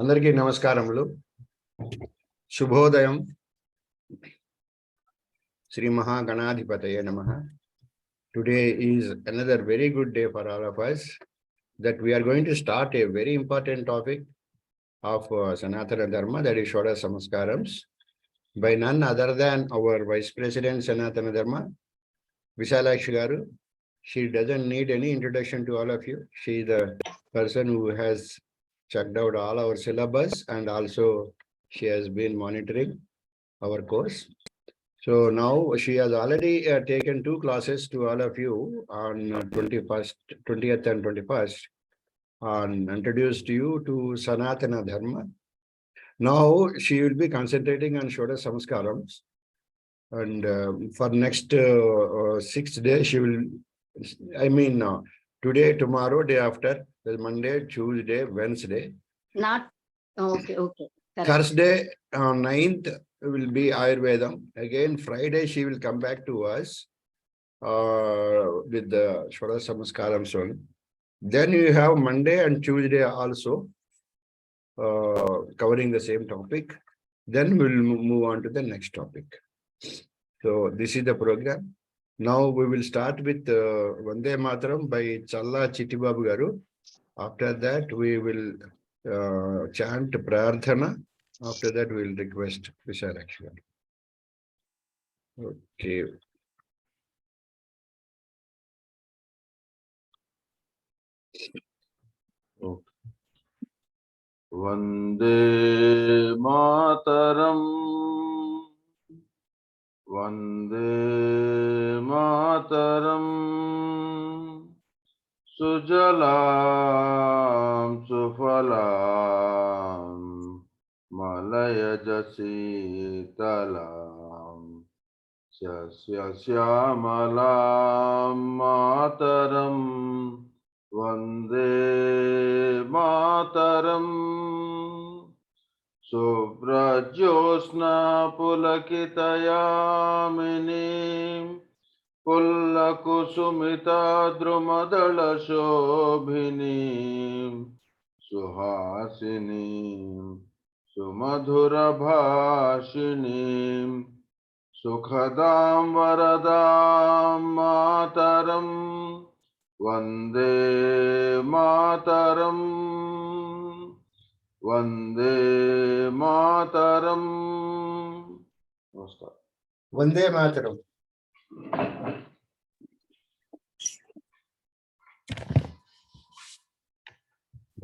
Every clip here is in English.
అందరికీ నమస్కారములు. శుభోదయం. శ్రీ మహాగణాధిపతయే నమః. Today is another very good day for all of us, that we are going to start a very important topic of Sanatana Dharma, that is Shodasa Samskarams, by none other than our Vice President Sanatana Dharma, Visalakshi garu. She doesn't need any introduction to all of you. She is the person who has checked out all our syllabus, and also she has been monitoring our course. So now she has already taken 2 classes to all of you on 20th and 21st, and introduced you to Sanatana Dharma. Now she will be concentrating on Shodasa Samskarams, and for next 6 days she will, today, tomorrow, day after, Monday, Tuesday, Wednesday. Not okay. Correct. Thursday, 9th will be Ayurvedam. Again, Friday she will come back to us with the Shodasa Samskarams only. Then you have Monday and Tuesday also covering the same topic. Then we will move on to the next topic. So this is the program. Now we will start with Vande Mataram by Challa Chittibabu garu. After that we will chant Prarthana. After that we will request Visalakshi garu. Okay. Vande Mataram, Vande Mataram, Sujalam Sufalam, Malaya Jasitalam, Sasya Syamalam Mataram, Vande Mataram, Subrajosna Pulakitayaminim, Pullakusumita Drumadala Shobhinim, Suhasinim, Sumadhura Bhashinim, Sukhadam Varadam Mataram, Vande Mataram, Vande Mataram. Namaskar. Vande Mataram.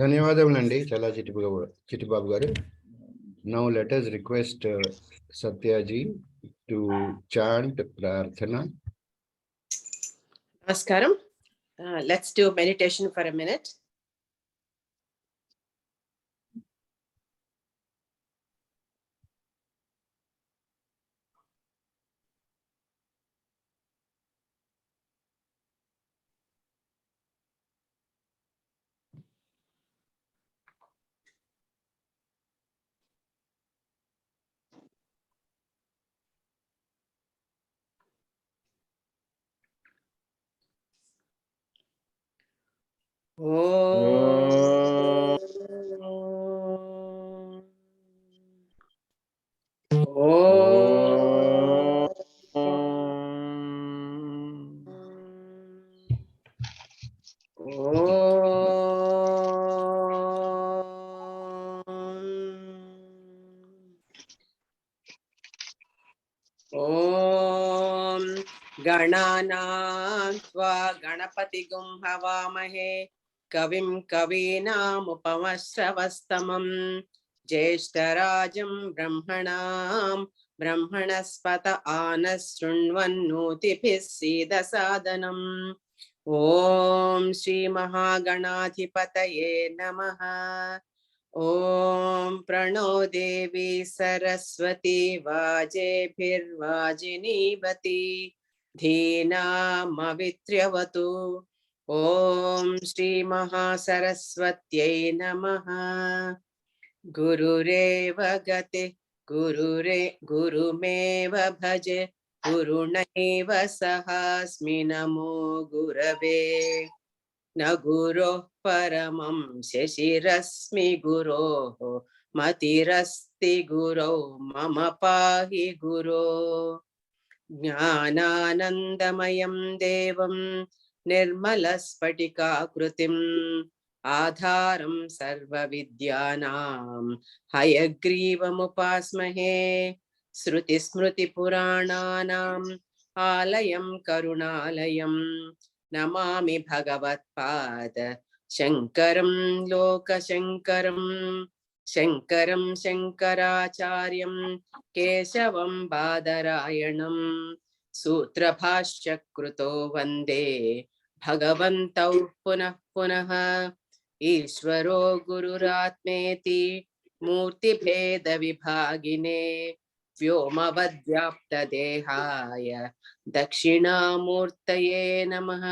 ధన్యవాదములండి చాలా చిట్టిబాబు గారు. Now let us request Satyaji to chant Prarthana. Samskaram. Let's do meditation for a minute. Gananam tva Ganapatigum Havamahe Kavim Kavinamupamashravastamam Jeshtarajam Brahmanam Brahmanaspata Anasrunvannotibhis Sidasadanam. Om Shri Mahaganadhipataye Namaha. Om Prano Devi Saraswati Vajebhirvajinivati Dhinam Avitriyavatu. Om Shri Mahasaraswatyai Namaha. Gurureva Gate Gurumeva Bhaje Gurunaiva Sahasmi Namo Gurave. न गुरोः परमं शशिरश्मि गुरोः मतिरस्ति गुरौ मम पाहि गुरो ज्ञानानन्दमयं देवं निर्मलस्फटिकाकृतिम् आधारं सर्वविद्यानां हयग्रीवमुपास्महे श्रुतिस्मृतिपुराणानाम् आलयं करुणालयं नमामि भगवत्पाद शङ्करं लोकशङ्करं शङ्करं शङ्कराचार्यं केशवं बादरायणं सूत्रभाष्यकृतो वन्दे भगवन्तौ पुनः पुनः ईश्वरो गुरुरात्मेति मूर्तिभेदविभागिने व्योमवद्व्याप्तदेहाय दक्षिणामूर्तये नमः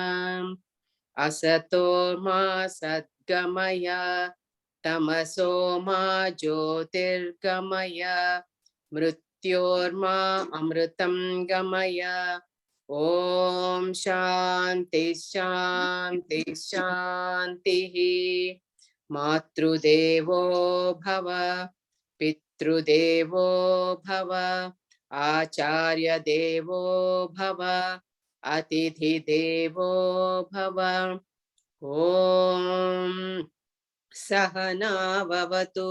असतो मा सद्गमय तमसो मा ज्योतिर्गमय मृत्योर्मा अमृतं गमय ॐ शान्ति शान्ति शान्तिः मातृदेवो भव पितृदेवो भव आचार्यदेवो भव अतिथिदेवो भव ॐ सहनाववतु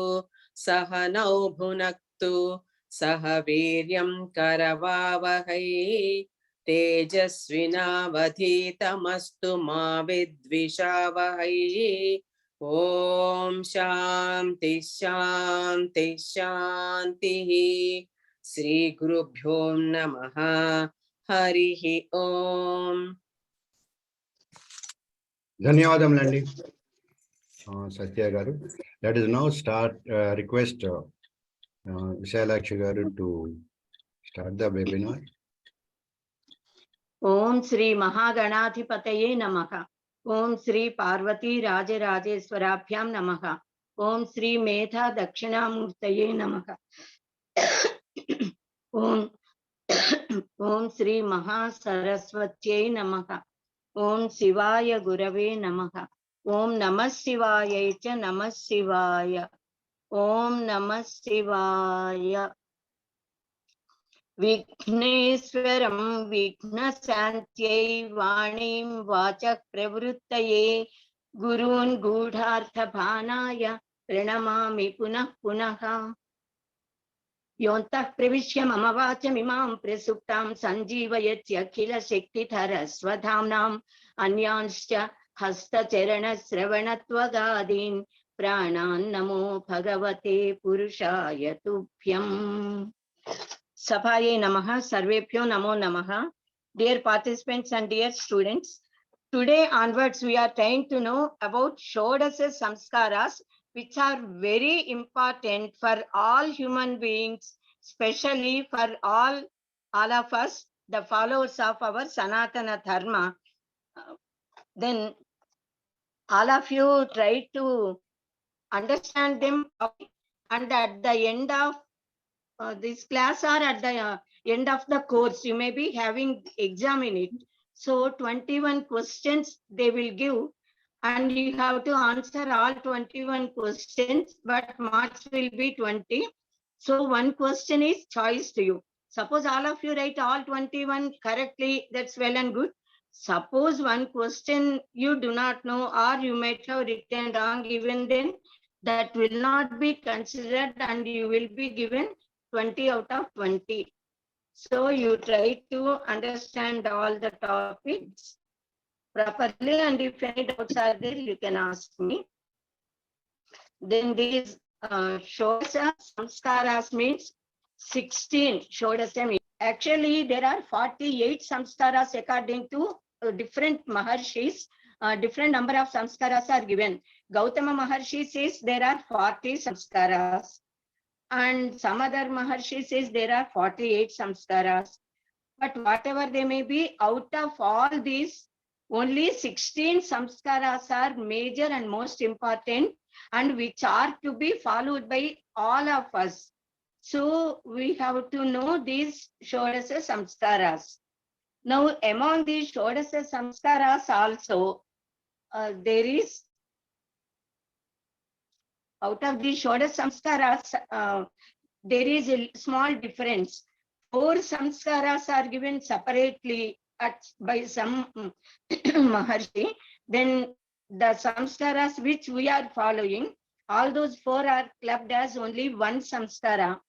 सहनौ भुनक्तु सह वीर्यं करवावहै तेजस्विनावधीतमस्तु मा विद्विषावहै ॐ शान्ति शान्ति शान्तिः श्रीगुरुभ्यो नमः हरिः ॐ ధన్యవాదములండి సత్య గారు. Let us now start request Visalakshi garu to start the webinar. ఓం శ్రీ మహాగణాధిపతయే నమః. ఓం శ్రీ పార్వతీ రాజరాజేశ్వరాభ్యాం నమః. ఓం శ్రీ మేధా దక్షిణామూర్తయే నమః. ఓం ఓం శ్రీ మహాసరస్వత్యై నమః. ఓం శివాయ గురవే నమః. ఓం నమః శివాయై చ నమః శివాయ. ఓం నమః శివాయ. విఘ్నేశ్వరం విఘ్నశాంత్యై వాణీం వాచః ప్రవృత్తయే గురూన్ గూఢార్థభానాయ ప్రణమామి పునః పునః. యోంతః ప్రవిశ్య మమ వాచమిమాం ప్రసుప్తాం సంజీవయత్యఖిల శక్తిధరస్వధామ్నాం అన్యాంశ్చ హస్తచరణశ్రవణత్వగాదీన్ ప్రాణాన్ నమో భగవతే పురుషాయ తుభ్యం. Sabhaye Namaha, Sarvebhyo Namo Namaha. Dear participants and dear students, today onwards we are trying to know about Shodasa Samskaras, which are very important for all human beings, especially for all of us, the followers of our Sanatana Dharma. Then all of you try to understand them, and at the end of this class or at the end of the course, you may be having exam in it. So 21 questions they will give, and you have to answer all 21 questions, but marks will be 20. So one question is choice to you. Suppose all of you write all 21 correctly, that's well and good. Suppose one question you do not know, or you might have written wrong, even then that will not be considered and you will be given 20 out of 20. So you try to understand all the topics properly, and if any doubts are there, you can ask me. Then these Shodasa Samskaras means 16 Shodasa. Actually, there are 48 Samskaras according to different Maharshis. Different number of Samskaras are given. Gautama Maharshi says there are 40 Samskaras. And some other Maharshi says there are 48 Samskaras. But whatever they may be, out of all these, only 16 Samskaras are major and most important, and which are to be followed by all of us. So we have to know these Shodasa Samskaras. Now among these Shodasa Samskaras also, there is, out of the Shodasa Samskaras, there is a small difference. 4 samskaras are given separately by some Maharshi. Then the samskaras which we are following, all those 4 are clubbed as only one samskara.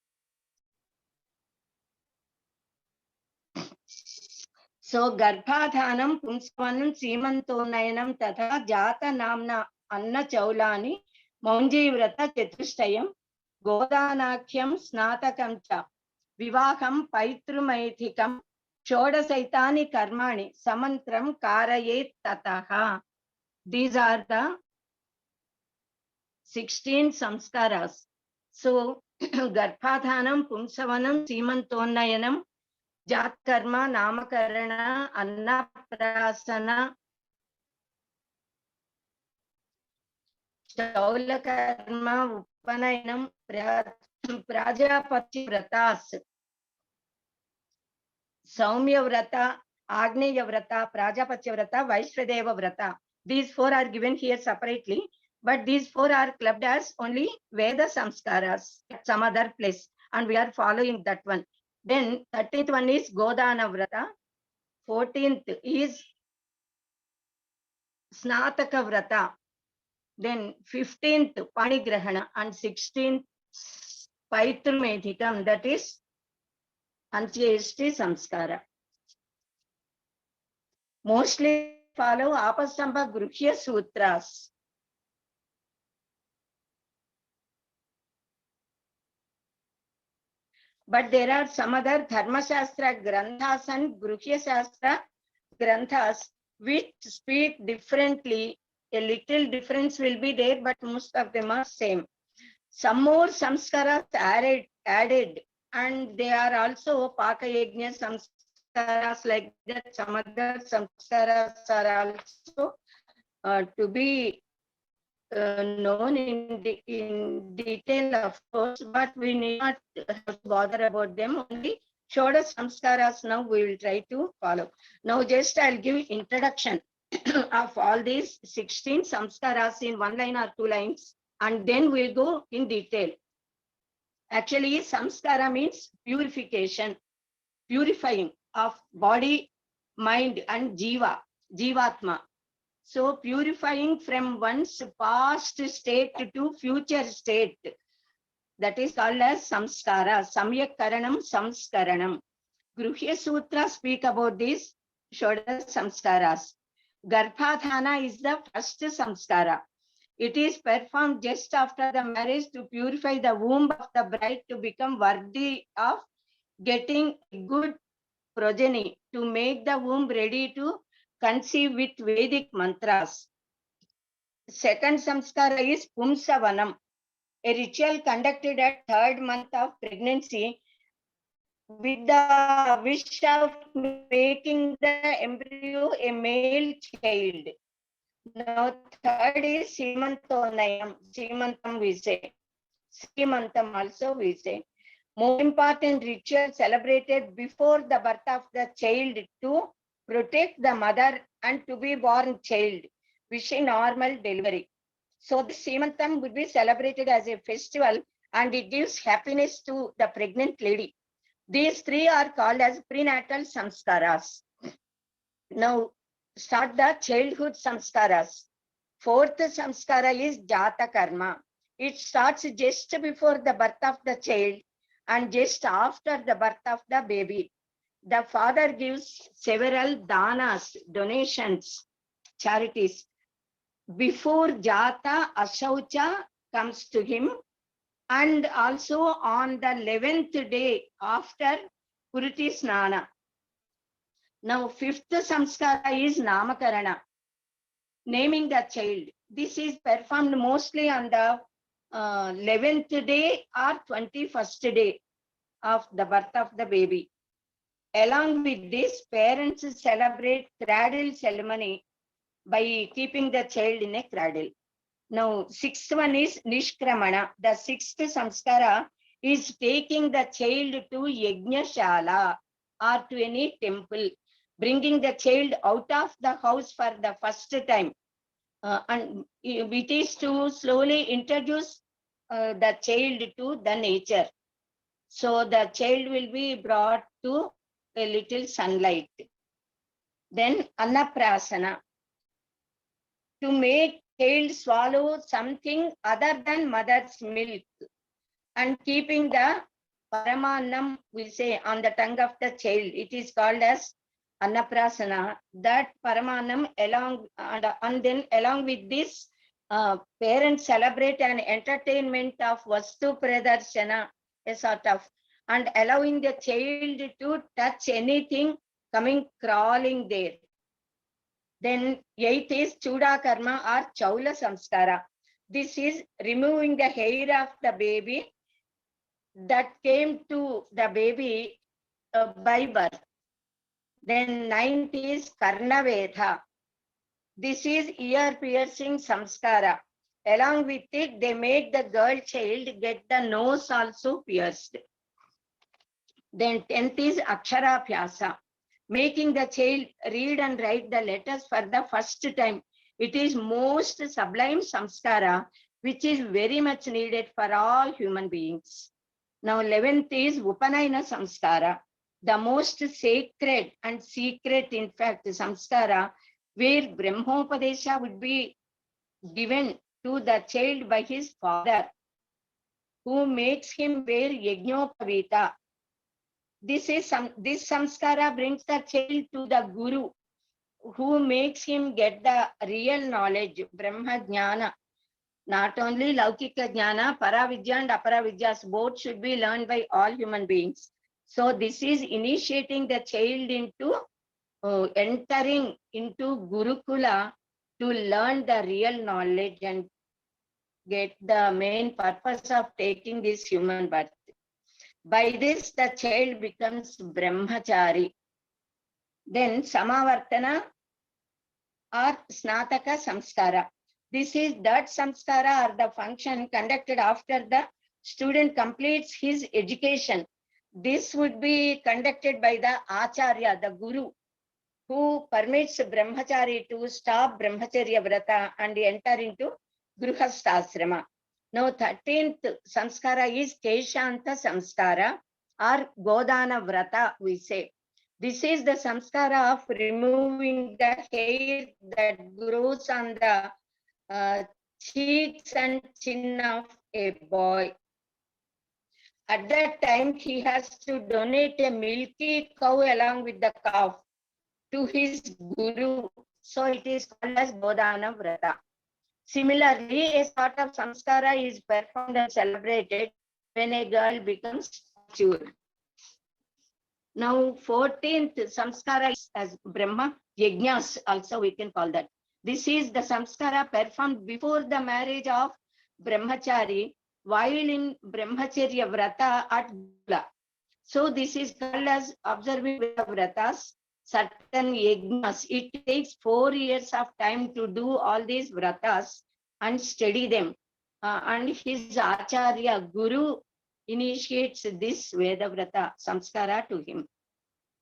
So Garbhadhanam, Pumsavanam, Seemantonayanam, Tatha Jata Namna Anna Chaulani, Maunji Vrata Chatushtayam, Godanakyam Snatakam Cha, Vivaham Paitrumaithikam, Shodasaitani Karmani, Samantram Karayet Tataha. These are the 16 samskaras. So Garbhadhanam, Pumsavanam, Seemantonayanam, Jat karma, namakarana, annaprasana, shaula karma, upanayanam, prajapati vratas, saumya vrata, agneya vrata, prajapati vrata, vaishvadeva vrata. These 4 are given here separately, but these 4 are clubbed as only Veda Samskaras at some other place, and we are following that one. Then 13th one is Godana Vrata, 14th is Snataka Vrata, then 15th Panigrahana, and 16th Paitrumedhikam, that is Antyeshti Samskara. Mostly follow Apastamba Gruhya Sutras. But there are some other Dharma Shastra Granthas and Gruhya Shastra Granthas which speak differently. A little difference will be there, but most of them are same. Some more samskaras added, and they are also Pakayajna samskaras like that. Some other samskaras are also to be known in detail, of course, but we need not bother about them. Only Shodas samskaras now we will try to follow. Now just I'll give introduction of all these 16 samskaras in 1 line or 2 lines, and then we'll go in detail. Actually, samskara means purification, purifying of body, mind and jivatma. So purifying from one's past state to future state, that is called as samskara, samyak karanam, samskaranam. Gruhya Sutra speak about these Shodas samskaras. Garbhadhana is the first samskara. It is performed just after the marriage to purify the womb of the bride to become worthy of getting good progeny, to make the womb ready to conceive with Vedic mantras. Second samskara is Pumsavanam, a ritual conducted at 3rd month of pregnancy with the wish of making the embryo a male child. Now, 3rd is Simantonayam. Simantam we say. Simantam also we say. More important ritual celebrated before the birth of the child to protect the mother and to be born child, wishing normal delivery. So the Simantam would be celebrated as a festival, and it gives happiness to the pregnant lady. These 3 are called as prenatal samskaras. Now start the childhood samskaras. 4th samskara is Jata Karma. It starts just before the birth of the child and just after the birth of the baby. The father gives several danas, donations, charities, before Jata Ashaucha comes to him, and also on the 11th day after Puriti Snana. Now 5th samskara is Namakarana, naming the child. This is performed mostly on the 11th day or 21st day of the birth of the baby. Along with this, parents celebrate cradle ceremony by keeping the child in a cradle. Now, 6th one is Nishkramana. The 6th samskara is taking the child to Yajnashala or to any temple, bringing the child out of the house for the first time. and it is to slowly introduce the child to the nature. So the child will be brought to a little sunlight. Then Annaprasana, to make child swallow something other than mother's milk and keeping the Paramanam, we say, on the tongue of the child. It is called as Annaprasana. That Paramanam and then along with this, parents celebrate an entertainment of Vastu Pradarshana, a sort of, and allowing the child to touch anything coming crawling there. Then 8th is Chuda Karma or Chaula Samskara. This is removing the hair of the baby that came to the baby by birth. Then 9th is Karnaveda. This is ear piercing samskara. Along with it, they make the girl child get the nose also pierced. Then 10th is Akshara Pyasa, making the child read and write the letters for the first time. It is most sublime samskara, which is very much needed for all human beings. Now 11th is Upanayana Samskara, the most sacred and secret, in fact, samskara, where Brahmopadesha would be given to the child by his father, who makes him wear Yajnopavita. This samskara brings the child to the Guru, who makes him get the real knowledge, Brahma Jnana. Not only Laukika Jnana, Paravidya and Aparavidyas, both should be learned by all human beings. So this is initiating the child into entering into Gurukula to learn the real knowledge and get the main purpose of taking this human birth. By this, the child becomes Brahmachari. Then Samavartana or Snataka Samskara. This is that samskara or the function conducted after the student completes his education. This would be conducted by the Acharya, the Guru, who permits Brahmachari to stop Brahmacharya Vrata and enter into Grihasthasrama. Now 13th samskara is Keshanta Samskara or Godana Vrata, we say. This is the samskara of removing the hair that grows on the cheeks and chin of a boy. At that time, he has to donate a milky cow along with the calf to his guru. So it is called as Godana Vrata. Similarly, a sort of samskara is performed and celebrated when a girl becomes mature. Now, 14th samskara is as Brahma Yajnas, also we can call that. This is the samskara performed before the marriage of Brahmachari while in Brahmacharya Vrata at Gula. So this is called as observing the Vratas, certain Yajnas. It takes 4 years of time to do all these Vratas and study them. And his Acharya Guru initiates this Veda Vrata samskara to him.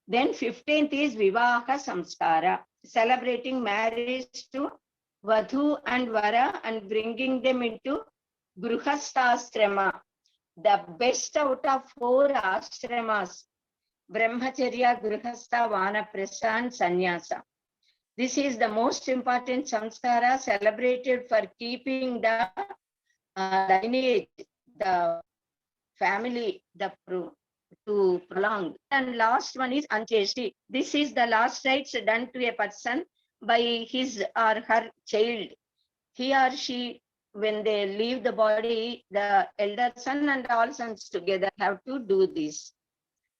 Then 15th is Vivaha Samskara, celebrating marriage to Vadhu and Vara and bringing them into Grihasthasrama, the best out of 4 ashramas, Brahmacharya, Grihastha, Vanaprastha and Sannyasa. This is the most important samskara celebrated for keeping the lineage, the family, to prolong. And last one is Ancheshti. This is the last rites done to a person by his or her child. He or she, when they leave the body, the elder son and all sons together have to do this.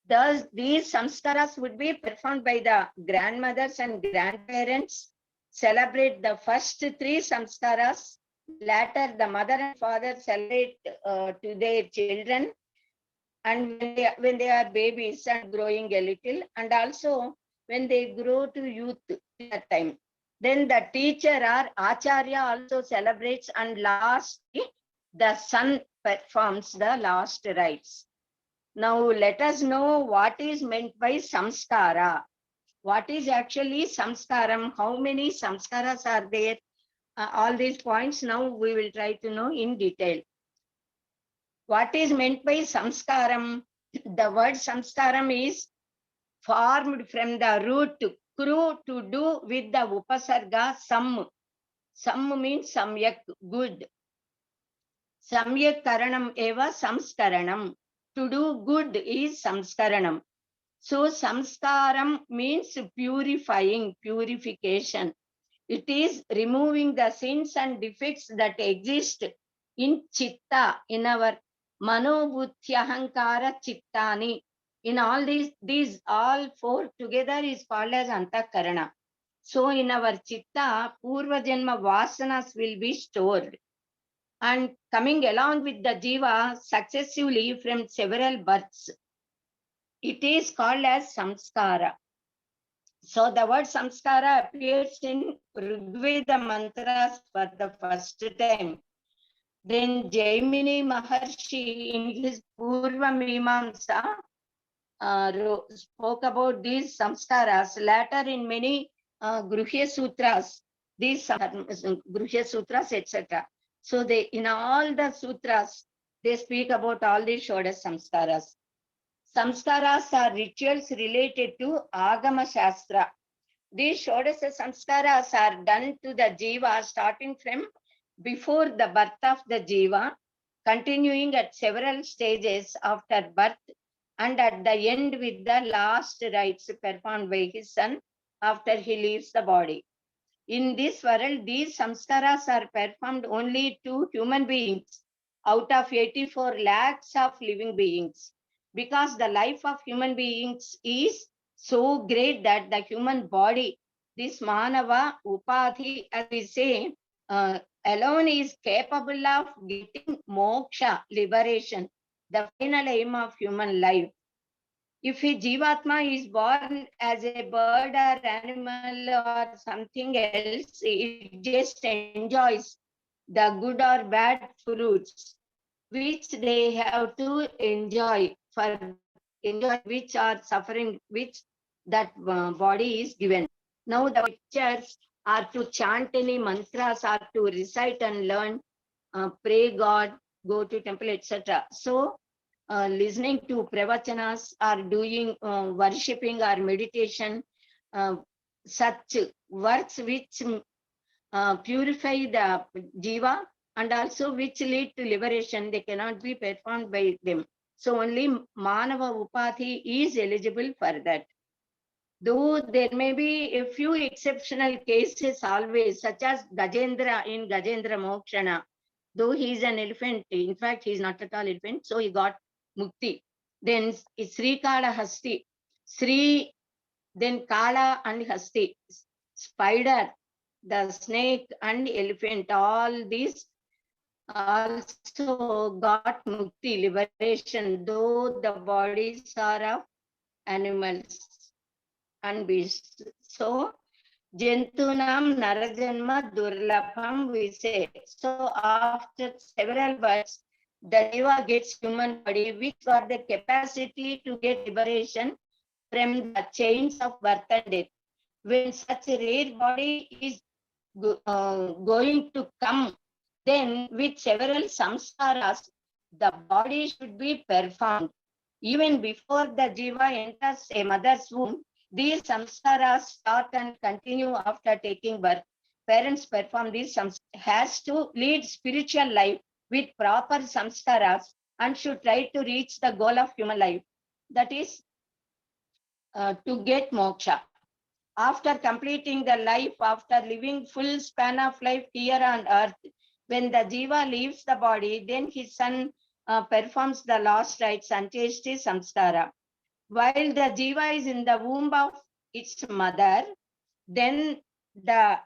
Thus, these samskaras would be performed by the grandmothers and grandparents, celebrate the first 3 samskaras. Later, the mother and father celebrate to their children, and when they are babies and growing a little, and also when they grow to youth that time. Then the teacher or Acharya also celebrates, and lastly, the son performs the last rites. Now let us know what is meant by samskara. What is actually samskaram? How many samskaras are there? all these points now we will try to know in detail. What is meant by samskaram? The word samskaram is formed from the root kru, to do, with the upasarga sam. Sam means samyak, good. Samyak karanam eva samskaranam. To do good is samskaranam. So samskaram means purifying, purification. It is removing the sins and defects that exist in chitta, in our manobuddhyahankara chittani. In all these all four together is called as antakarana. So in our chitta, purva janma vasanas will be stored and coming along with the jiva successively from several births. It is called as samskara. So the word samskara appears in Rigveda mantras for the first time. Then Jaimini Maharshi in his Purva Mimamsa spoke about these samskaras. Later in many Gruhya Sutras, these Gruhya Sutras, etc. So they, in all the sutras, they speak about all these Shodas samskaras. Samskaras are rituals related to Agama Shastra. These Shodasa samskaras are done to the jiva starting from before the birth of the jiva, continuing at several stages after birth, and at the end with the last rites performed by his son after he leaves the body. In this world, these samskaras are performed only to human beings out of 84 lakhs of living beings, because the life of human beings is so great that the human body, this manava upadhi, as we say, alone is capable of getting moksha, liberation, the final aim of human life. If a jivatma is born as a bird or animal or something else, it just enjoys the good or bad fruits which they have to enjoy, which are suffering, which that body is given. Now the pictures are to chant any mantras, or to recite and learn, pray God, go to temple, etc. So listening to pravachanas, or doing worshipping or meditation, such works which purify the jiva and also which lead to liberation, they cannot be performed by them. So only manava upadhi is eligible for that. Though there may be a few exceptional cases always, such as Gajendra in Gajendra Mokshana. Though he is an elephant, in fact, he is not at all elephant, so he got mukti. Then Sri Kala Hasti, Sri, then Kala and Hasti, spider, the snake and elephant, all these also got mukti, liberation, though the bodies are of animals and beasts. So Jentunam Narajanma Durlabham, we say. So after several births, the jiva gets human body, which got the capacity to get liberation from the chains of birth and death. When such a rare body is going to come, then with several samskaras, the body should be performed. Even before the jiva enters a mother's womb, these samskaras start and continue after taking birth. Parents perform these samskaras, has to lead spiritual life with proper samskaras and should try to reach the goal of human life, that is to get moksha. After completing the life, after living full span of life here on earth, when the jiva leaves the body, then his son performs the last rites, Antyeshti Samskara. While the jiva is in the womb of its mother, then the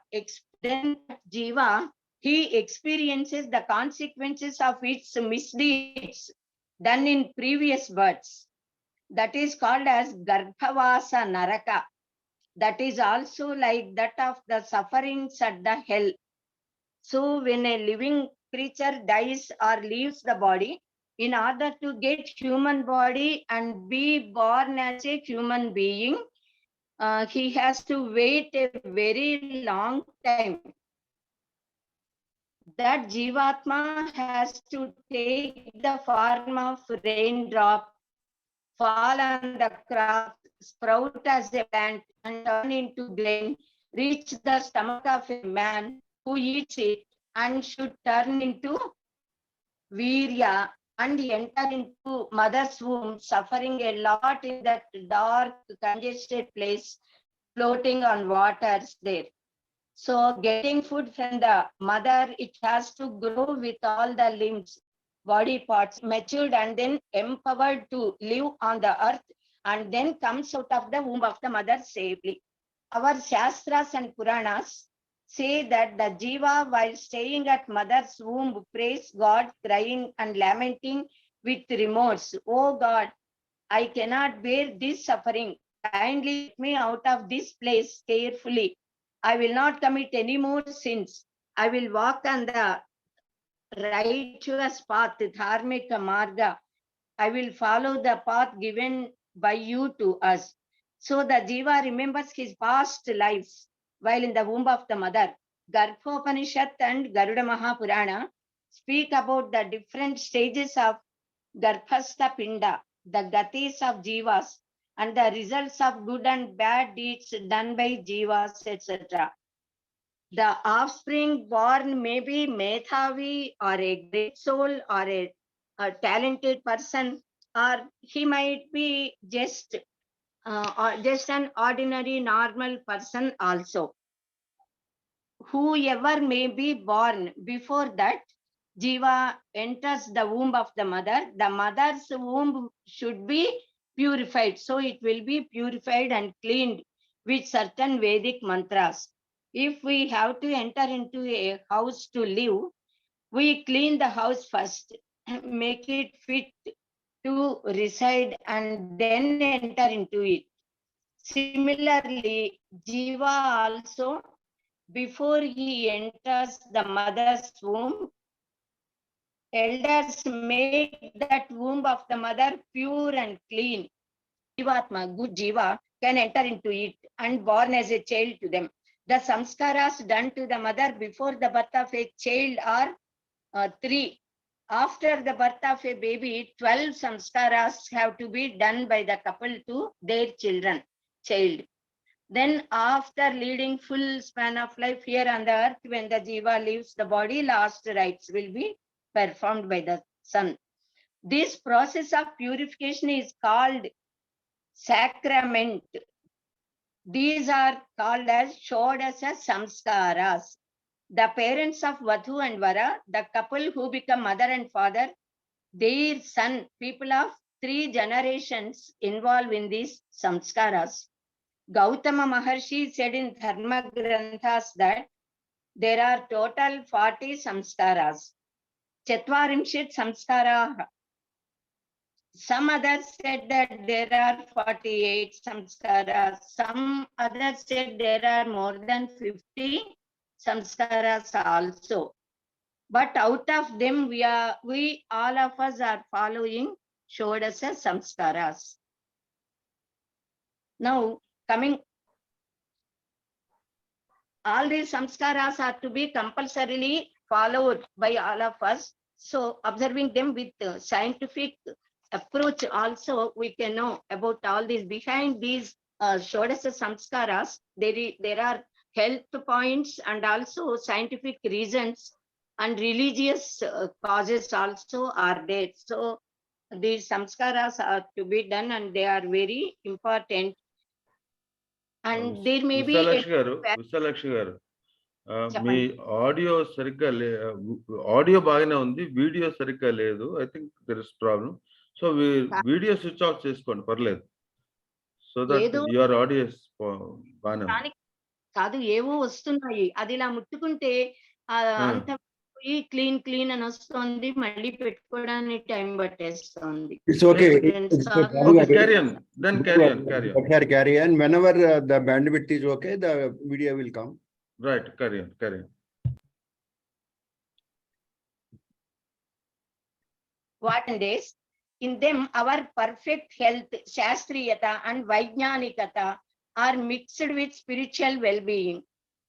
jiva, he experiences the consequences of its misdeeds done in previous births. That is called as Garbhavasa Naraka. That is also like that of the sufferings at the hell. So when a living creature dies or leaves the body, in order to get human body and be born as a human being, he has to wait a very long time. that Jivatma has to take the form of raindrop, fall on the crop, sprout as a plant, and turn into grain, reach the stomach of a man who eats it, and should turn into virya and enter into mother's womb, suffering a lot in that dark, congested place, floating on waters there. So getting food from the mother, it has to grow with all the limbs, body parts matured and then empowered to live on the earth, and then comes out of the womb of the mother safely. Our Shastras and Puranas say that the Jiva, while staying at mother's womb, prays God, crying and lamenting with remorse. Oh God, I cannot bear this suffering. Kindly get me out of this place carefully. I will not commit any more sins. I will walk on the righteous path, Dharmika Marga. I will follow the path given by you to us. So the Jiva remembers his past lives while in the womb of the mother. Gargopanishad and Garuda Mahapurana speak about the different stages of Garbhastha Pinda, the gatis of Jivas, and the results of good and bad deeds done by Jivas, etc. The offspring born may be Medhavi or a great soul or a talented person, or he might be just an ordinary normal person also. Whoever may be born, before that Jiva enters the womb of the mother's womb should be purified. So it will be purified and cleaned with certain Vedic mantras. If we have to enter into a house to live, we clean the house first, make it fit to reside, and then enter into it. Similarly, Jiva also, before he enters the mother's womb, elders make that womb of the mother pure and clean. Jivatma, good Jiva, can enter into it and born as a child to them. The samskaras done to the mother before the birth of a child are 3. After the birth of a baby, 12 samskaras have to be done by the couple to their child. Then after leading full span of life here on the earth, when the Jiva leaves the body, last rites will be performed by the son. This process of purification is called sacrament. These are called as Shodasa Samskaras. The parents of Vadhu and Vara, the couple who become mother and father, their son, people of 3 generations involved in these samskaras. Gautama Maharshi said in Dharma Granthas that there are total 40 samskaras. Chatvarimshit samskara. Some others said that there are 48 samskaras. Some others said there are more than 50 samskaras also. But out of them, we all of us are following Shodasa samskaras. Now, coming, all these samskaras are to be compulsorily followed by all of us. So, observing them with scientific approach also, we can know about all these. Behind these Shodasa samskaras, there are health points and also scientific reasons, and religious causes also are there. So these samskaras are to be done and they are very important. And there may be Visalakshi garu, me audio సరిగ్గా audio బాగానే ఉంది, video సరిగ్గా లేదు. I think there is problem. So video switch off చేసుకోండి, పర్లేదు. So that your audio బాగానే ఉంది. కాదు, ఏవో వస్తున్నాయి, అది ఇలా ముట్టుకుంటే అంత క్లీన్ అని వస్తుంది, మళ్ళీ పెట్టుకోవడానికి టైం పట్టేస్తుంది. It's okay. Carry on. Then carry on. Whenever the bandwidth is okay, the video will come. Right, carry on. What days? In them, our perfect health, Shastriyata and Vaijnanikata are mixed with spiritual well-being.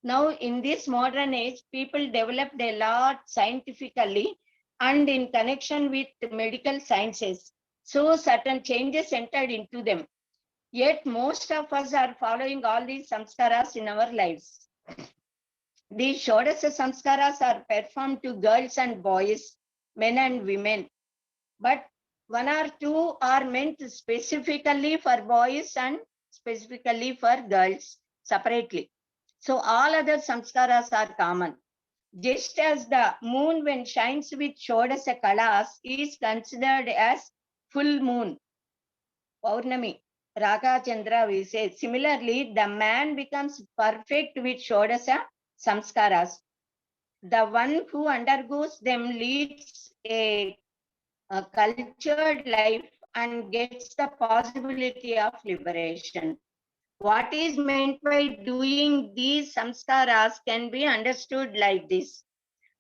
Now, in this modern age, people developed a lot scientifically and in connection with medical sciences. So certain changes entered into them. Yet most of us are following all these samskaras in our lives. These Shodasa samskaras are performed to girls and boys, men and women. But one or two are meant specifically for boys and specifically for girls separately. So all other samskaras are common. Just as the moon when shines with Shodasa kalas is considered as full moon, Paurnami, Raka Chandra we say. Similarly, the man becomes perfect with Shodasa samskaras. The one who undergoes them leads a cultured life and gets the possibility of liberation. What is meant by doing these samskaras can be understood like this.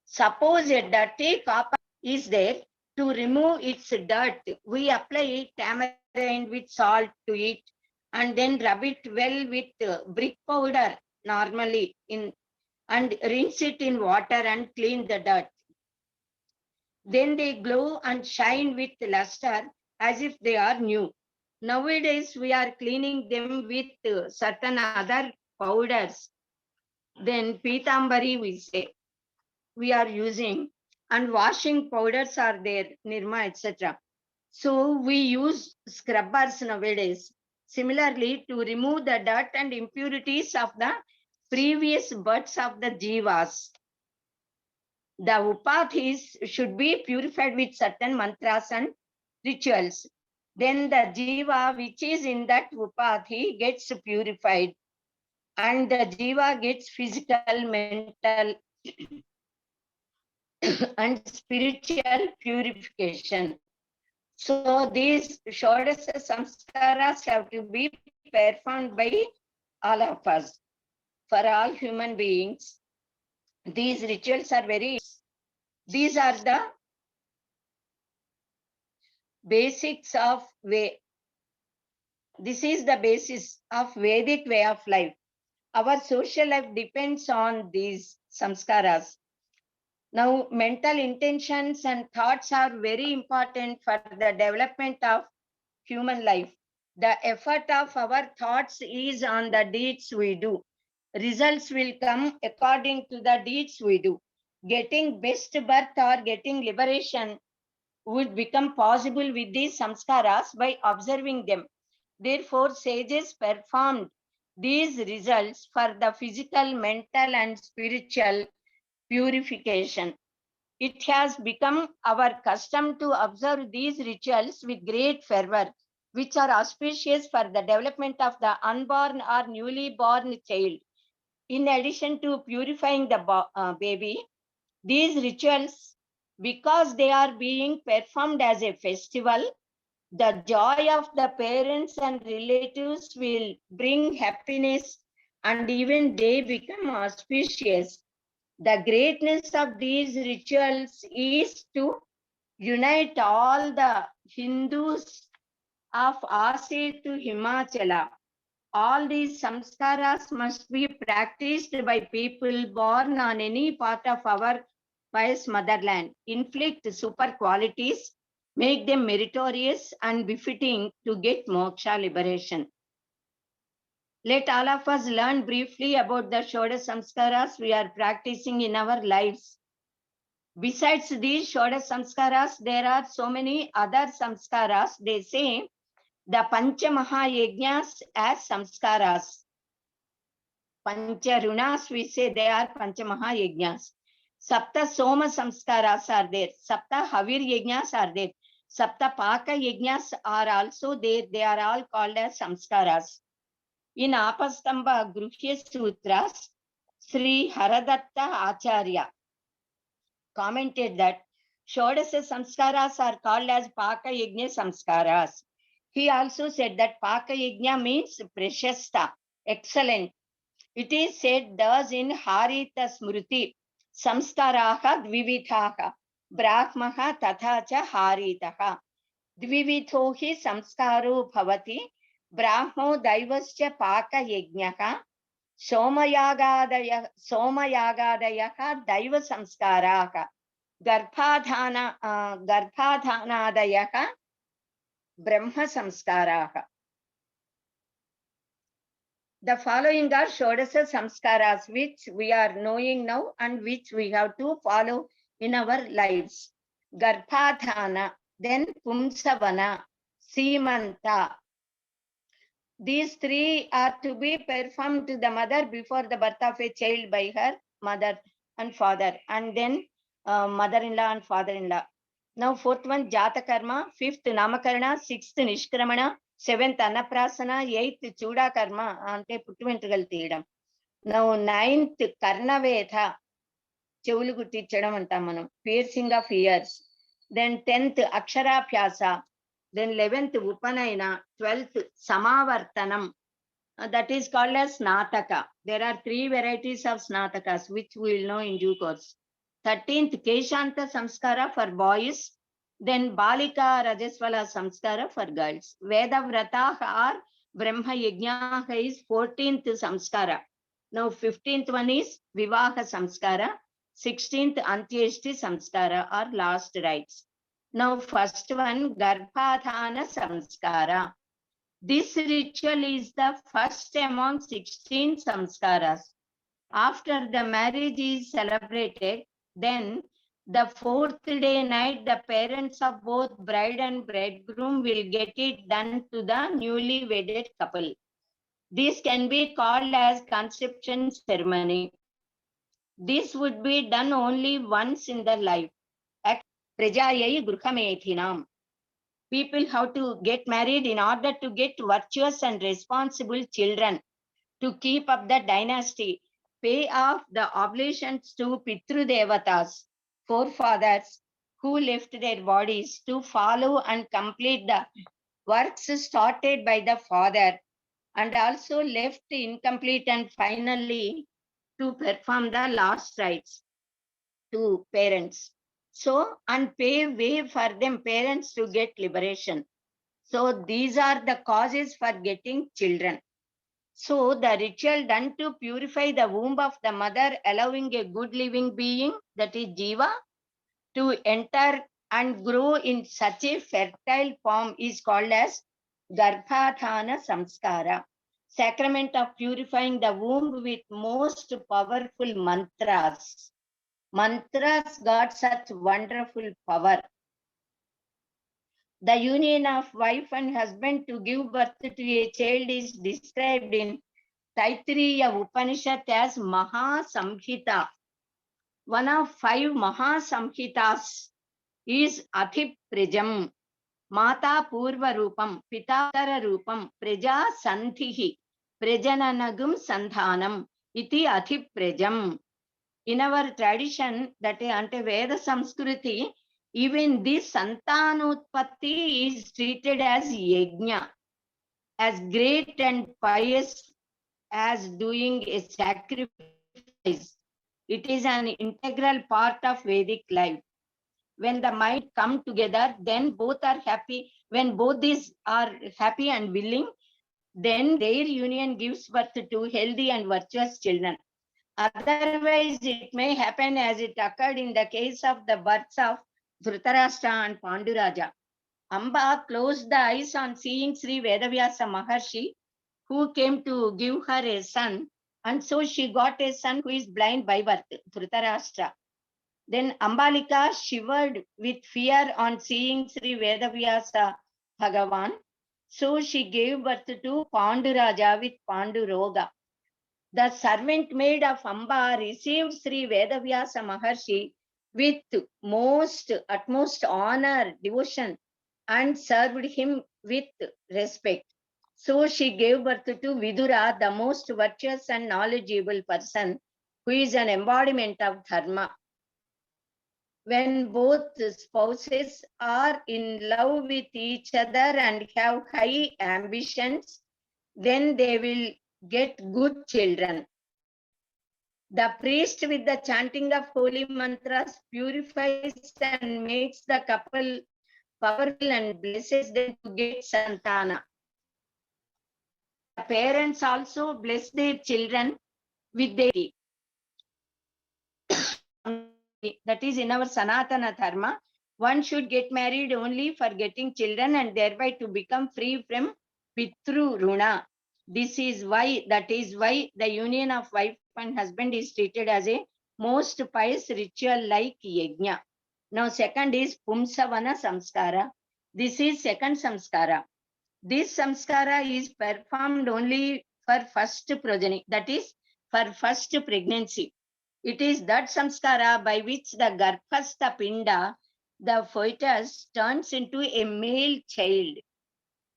Suppose a dirty copper is there, to remove its dirt, we apply tamarind with salt to it and then rub it well with brick powder normally and rinse it in water and clean the dirt. Then they glow and shine with luster as if they are new. Nowadays, we are cleaning them with certain other powders. Then pitambari we say we are using, and washing powders are there, Nirma, etc. So we use scrubbers nowadays. Similarly, to remove the dirt and impurities of the previous births of the jivas. The upathis should be purified with certain mantras and rituals. Then the jiva which is in that upathi gets purified and the jiva gets physical, mental and spiritual purification. So these Shodasa samskaras have to be performed by all of us. For all human beings, these rituals are these are the basics of way. This is the basis of Vedic way of life. Our social life depends on these samskaras. Now, mental intentions and thoughts are very important for the development of human life. The effort of our thoughts is on the deeds we do. Results will come according to the deeds we do. Getting best birth or getting liberation would become possible with these samskaras by observing them. Therefore, sages performed these results for the physical, mental, and spiritual purification. It has become our custom to observe these rituals with great fervor, which are auspicious for the development of the unborn or newly born child. In addition to purifying the baby, these rituals, because they are being performed as a festival, the joy of the parents and relatives will bring happiness and even they become auspicious. The greatness of these rituals is to unite all the Hindus of Ase to Himachala. All these samskaras must be practiced by people born on any part of our pious motherland, inflict super qualities, make them meritorious and befitting to get moksha liberation. Let all of us learn briefly about the Shodas samskaras we are practicing in our lives. Besides these Shodas samskaras, there are so many other samskaras. They say the Pancha Mahayajnas as samskaras. Pancha Runas, we say they are Pancha Mahayajnas. Sapta Soma samskaras are there. Sapta Havir Yajnas are there. Sapta Paka Yajnas are also there. They are all called as samskaras. In Apastamba Gruhya Sutras, Sri Haradatta Acharya commented that Shodasa samskaras are called as Paka Yajna samskaras. He also said that Paka Yajna means prashasta, excellent. It is said thus in Harita Smruti, samskaraha dvividhaha, brahmaha tatha cha haritaha. Dvividho hi samskaro bhavati, brahmo daivascha paka yajnaha, Somayagadaya Daiva Samskaraka. Garbhadhanadayaha Brahma Samskaraha. The following are Shodasa Samskaras, which we are knowing now and which we have to follow in our lives. Garbhadhana, then Pumsavana, Simanta. These three are to be performed to the mother before the birth of a child by her mother and father, and then mother-in-law and father-in-law. Now fourth one Jata Karma, fifth Namakarana, sixth Nishkramana, seventh Anaprasana, eighth Chuda Karma, ante puttu ventrukal తీయడం. Now ninth Karnavetha, చెవులు గుట్టించడం అంటాం మనం, piercing of ears. Then 10th Aksharabhyasa. Then 11th Upanayana, 12th Samavartanam, that is called as Snataka. There are three varieties of Snatakas, which we will know in due course. 13th Keshanta Samskara for boys, then Balika Rajaswala Samskara for girls. Veda Vrataha or Brahma Yajnaha is 14th Samskara. Now 15th one is Vivaha Samskara, 16th Antyeshti Samskara or last rites. Now first one Garbhadhana Samskara. This ritual is the first among 16 samskaras. After the marriage is celebrated, then the fourth day night, the parents of both bride and bridegroom will get it done to the newly wedded couple. This can be called as conception ceremony. This would be done only once in their life. Prajayai Gruhamethinam. People have to get married in order to get virtuous and responsible children, to keep up the dynasty, pay off the oblations to Pitru Devatas, forefathers who left their bodies to follow and complete the works started by the father, and also left incomplete, and finally to perform the last rites to parents. So, and pay way for them parents to get liberation. So these are the causes for getting children. So the ritual done to purify the womb of the mother, allowing a good living being, that is Jiva, to enter and grow in such a fertile form is called as Garbhadhana Samskara. Sacrament of purifying the womb with most powerful mantras. Mantras got such wonderful power. The union of wife and husband to give birth to a child is described in Taittiriya Upanishad as Maha Samhita. One of 5 Maha Samhitas is Athiprajam, Mata Purva Rupam, Pitatara Rupam, Praja Sandhihi, Prajananagum Sandhanam, Iti Athiprajam. In our tradition, that is ante Veda Samskruti, even this Santanutpatti is treated as yajna, as great and pious as doing a sacrifice. It is an integral part of Vedic life. When the mind come together, then both are happy. When both these are happy and willing, then their union gives birth to healthy and virtuous children. Otherwise, it may happen as it occurred in the case of the births of Dhritarashtra and Panduraja. Amba closed the eyes on seeing Sri Vedavyasa Maharshi, who came to give her a son, and so she got a son who is blind by birth, Dhritarashtra. Then Ambalika shivered with fear on seeing Sri Vedavyasa Bhagavan, so she gave birth to Panduraja with Panduroga. The servant maid of Amba received Sri Vedavyasa Maharshi with utmost honor, devotion, and served him with respect. So she gave birth to Vidura, the most virtuous and knowledgeable person, who is an embodiment of Dharma. When both spouses are in love with each other and have high ambitions, then they will get good children. The priest, with the chanting of holy mantras, purifies and makes the couple powerful and blesses them to get santana. The parents also bless their children with their that is in our Sanatana Dharma, one should get married only for getting children and thereby to become free from Pitru Runa. That is why the union of wife and husband is treated as a most pious ritual like yajna. Now, second is Pumsavana Samskara. This is second Samskara. This Samskara is performed only for first progeny, that is, for first pregnancy. It is that Samskara by which the Garphastha Pinda, the fetus, turns into a male child.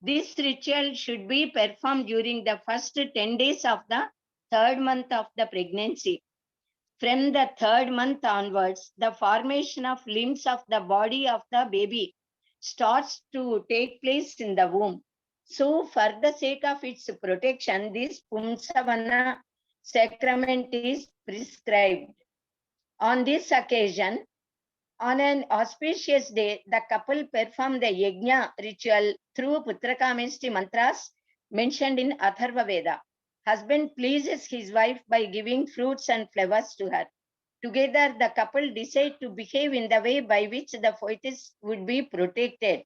This ritual should be performed during the first 10 days of the third month of the pregnancy. From the third month onwards, the formation of limbs of the body of the baby starts to take place in the womb. So, for the sake of its protection, this Pumsavana sacrament is prescribed. On this occasion, on an auspicious day, the couple perform the yajna ritual through Putrakamesti mantras mentioned in Atharva Veda. Husband pleases his wife by giving fruits and flowers to her. Together, the couple decide to behave in the way by which the fetus would be protected.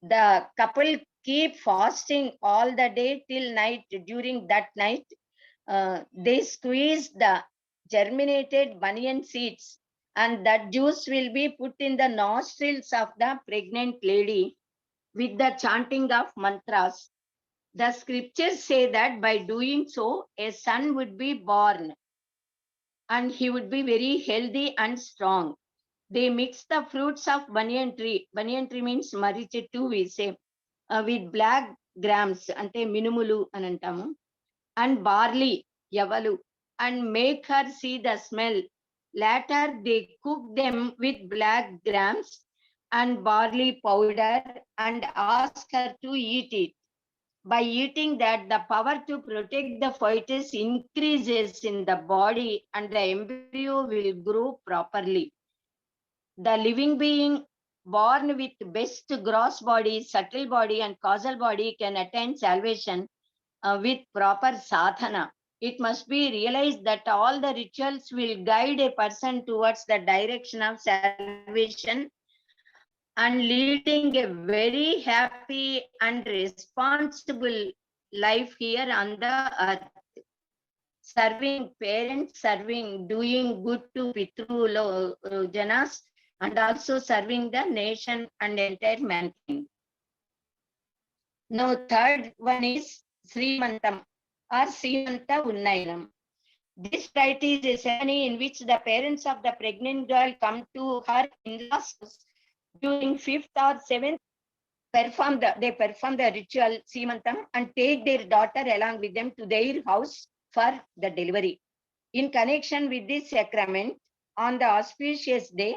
The couple keep fasting all the day till night. During that night, they squeeze the germinated banyan seeds, and that juice will be put in the nostrils of the pregnant lady with the chanting of mantras. The scriptures say that by doing so, a son would be born and he would be very healthy and strong. They mix the fruits of banyan tree means marichetu, we say, with black grams, ante minumulu anantamu, and barley, yavalu, and make her see the smell. Later, they cook them with black grams and barley powder and ask her to eat it. By eating that, the power to protect the fetus increases in the body and the embryo will grow properly. The living being born with best gross body, subtle body, and causal body can attain salvation with proper sadhana. It must be realized that all the rituals will guide a person towards the direction of salvation and leading a very happy and responsible life here on the earth. Serving parents, doing good to Pitru Janas, and also serving the nation and entire mankind. Now, third one is Srimantam or Srimanta Unnayanam. This rite is a ceremony in which the parents of the pregnant girl come to her in-laws during 5th or 7th. They perform the ritual Srimantam and take their daughter along with them to their house for the delivery. In connection with this sacrament, on the auspicious day,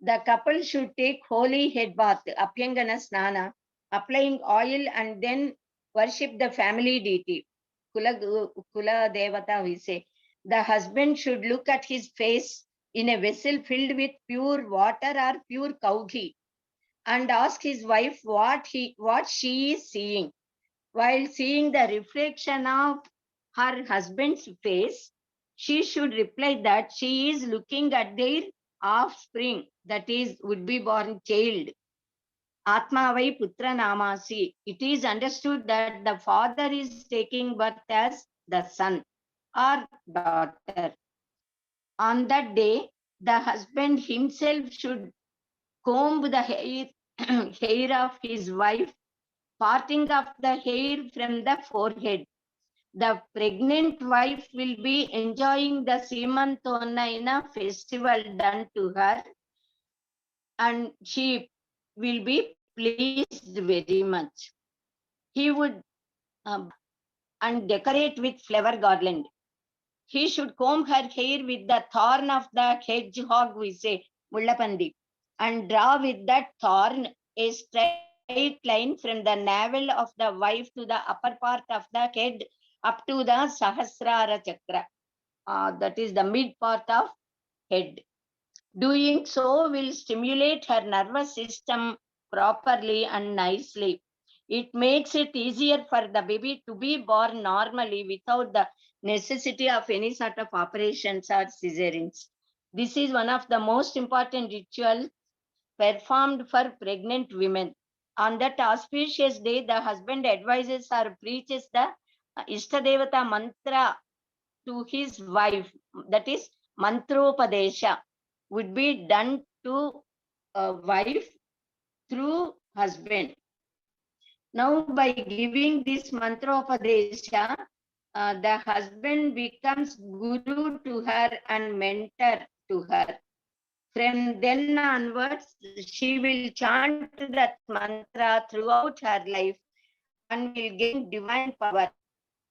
the couple should take holy head bath, Apyangana Snana, applying oil and then worship the family deity, Kula Devata, we say. The husband should look at his face in a vessel filled with pure water or pure cow ghee and ask his wife what she is seeing. While seeing the reflection of her husband's face, she should reply that she is looking at their offspring, that is, would be born child. Atmavai Putra Namasi. It is understood that the father is taking birth as the son or daughter. On that day, the husband himself should comb the hair of his wife, parting of the hair from the forehead. The pregnant wife will be enjoying the Simantonayana festival done to her, and she will be pleased very much. He would and decorate with flower garland. He should comb her hair with the thorn of the hedgehog, we say, Mullapandi, and draw with that thorn a straight line from the navel of the wife to the upper part of the head up to the Sahasrara Chakra. That is the mid part of head. Doing so will stimulate her nervous system properly and nicely. It makes it easier for the baby to be born normally without the necessity of any sort of operations or cesareans. This is one of the most important rituals performed for pregnant women. On that auspicious day, the husband advises or preaches the Ishtadevata mantra to his wife, that is mantropadesha, would be done to a wife through husband. Now, by giving this mantropadesha, the husband becomes guru to her and mentor to her. From then onwards, she will chant that mantra throughout her life and will gain divine power.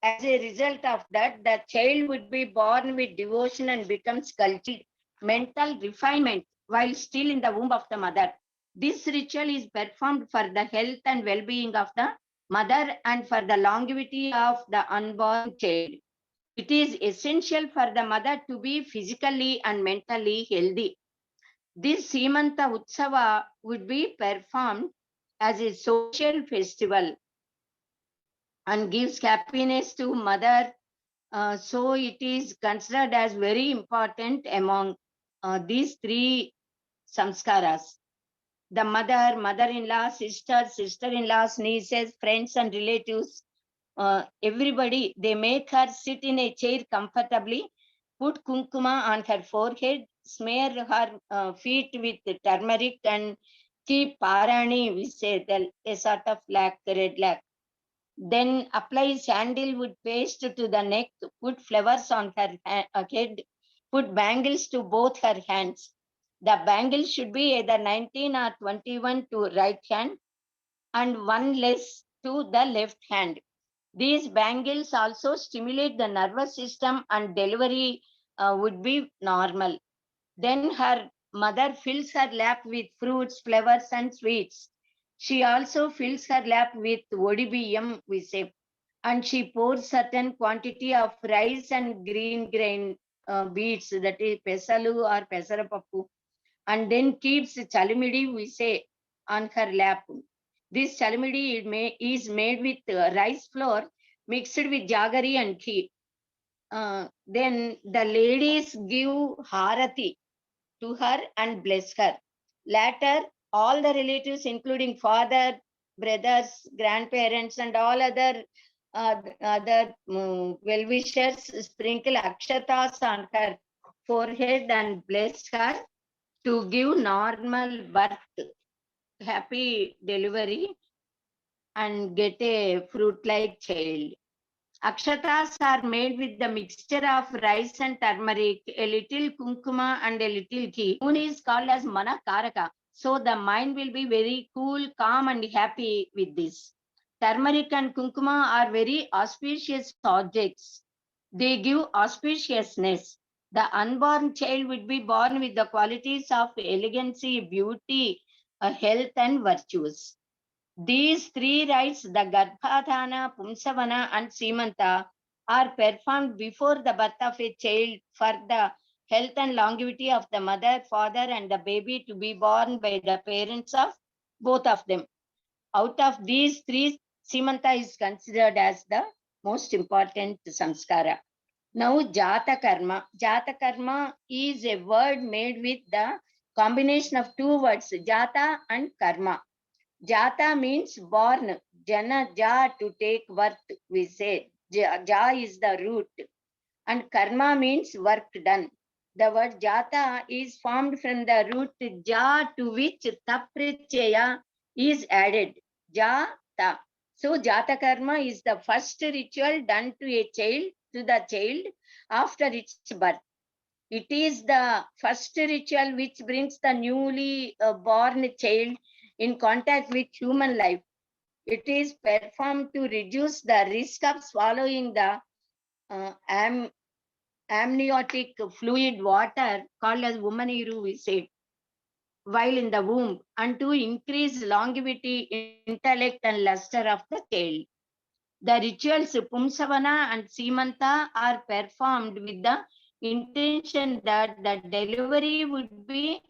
As a result of that, the child would be born with devotion and becomes cultured mental refinement while still in the womb of the mother. This ritual is performed for the health and well-being of the mother and for the longevity of the unborn child. It is essential for the mother to be physically and mentally healthy. This Simanta Utsava would be performed as a social festival and gives happiness to mother. So it is considered as very important among these three samskaras. The mother, mother-in-law, sister, sister-in-laws, nieces, friends and relatives, everybody, they make her sit in a chair comfortably, put kunkuma on her forehead, smear her feet with turmeric and keep parani, we say, a sort of lac, red lac. Then apply sandalwood paste to the neck, put flowers on her head, put bangles to both her hands. The bangles should be either 19 or 21 to right hand and one less to the left hand. These bangles also stimulate the nervous system and delivery would be normal. Then her mother fills her lap with fruits, flowers and sweets. She also fills her lap with odibiyam, we say, and she pours certain quantity of rice and green grain beads, that is pesalu or pesarapappu, and then keeps chalimidi, we say, on her lap. This chalimidi is made with rice flour mixed with jaggery and ghee. Then the ladies give harati to her and bless her. Later, all the relatives, including father, brothers, grandparents, and all other well-wishers, sprinkle akshatas on her forehead and bless her to give normal birth, happy delivery, and get a fruit-like child. Akshatas are made with the mixture of rice and turmeric, a little kunkuma and a little ghee. Moon is called as Mana Karaka. So the mind will be very cool, calm and happy with this. Turmeric and kunkuma are very auspicious objects. They give auspiciousness. The unborn child would be born with the qualities of elegancy, beauty, health and virtues. These three rites, the Garbhadhana, Pumsavana, and Simanta, are performed before the birth of a child for the health and longevity of the mother, father, and the baby to be born by the parents of both of them. Out of these three, Simanta is considered as the most important samskara. Now, Jata Karma. Jata Karma is a word made with the combination of two words, Jata and Karma. Jata means born. Jana, ja, to take birth, we say. Ja is the root. And karma means work done. The word jata is formed from the root ja, to which taprichaya is added. Jata. So jata karma is the first ritual done to the child after its birth. It is the first ritual which brings the newly born child in contact with human life. It is performed to reduce the risk of swallowing the amniotic fluid water called as womaniru, we say, while in the womb, and to increase longevity, intellect and luster of the child. The rituals Pumsavana and Simanta are performed with the intention that the delivery would be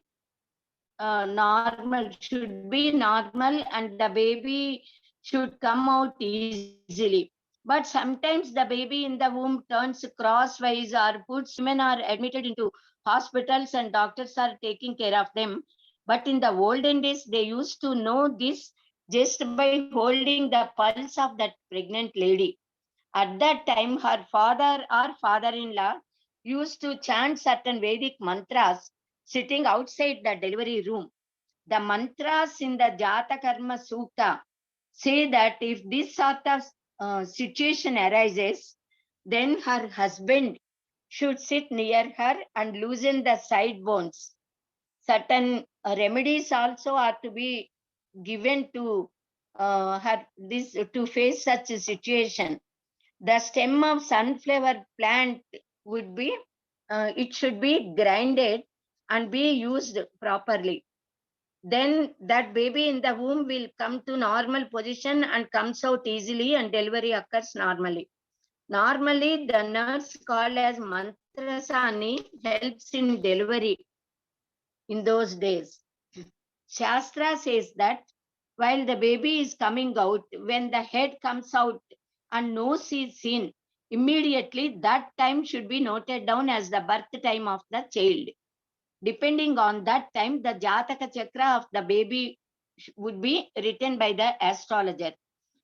should be normal and the baby should come out easily. But sometimes the baby in the womb turns crosswise or puts women are admitted into hospitals and doctors are taking care of them. But in the olden days, they used to know this just by holding the pulse of that pregnant lady. At that time, her father or father-in-law used to chant certain Vedic mantras sitting outside the delivery room. The mantras in the Jata Karma Sukta say that if this sort of situation arises, then her husband should sit near her and loosen the side bones. Certain remedies also are to be given to her this to face such a situation. The stem of sunflower plant would be it should be grinded and be used properly. Then that baby in the womb will come to normal position and comes out easily and delivery occurs normally. Normally, the nurse called as Mantrasani helps in delivery in those days. Shastra says that while the baby is coming out, when the head comes out and nose is seen, immediately that time should be noted down as the birth time of the child. Depending on that time, the Jataka Chakra of the baby would be written by the astrologer.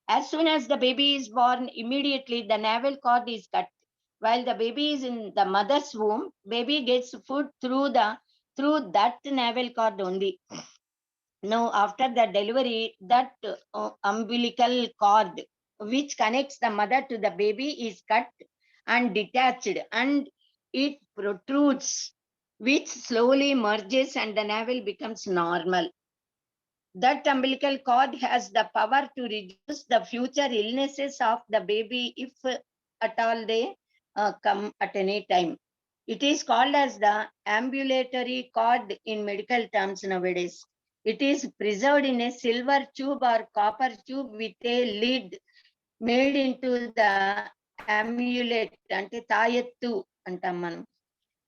As soon as the baby is born, immediately the navel cord is cut. While the baby is in the mother's womb, baby gets food through that navel cord only. Now, after the delivery, that umbilical cord which connects the mother to the baby is cut and detached, and it protrudes, which slowly merges and the navel becomes normal. That umbilical cord has the power to reduce the future illnesses of the baby if at all they come at any time. It is called as the ambulatory cord in medical terms nowadays. It is preserved in a silver tube or copper tube with a lid made into the amulet, ante tayattu antam manam.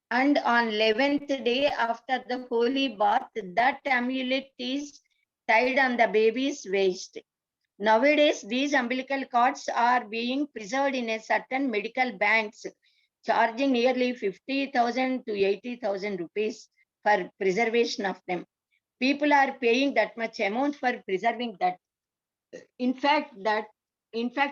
And on 11th day after the holy bath, that amulet is tied on the baby's waist. Nowadays, these umbilical cords are being preserved in a certain medical banks, charging nearly 50,000 to 80,000 rupees for preservation of them. People are paying that much amount for preserving that. In fact,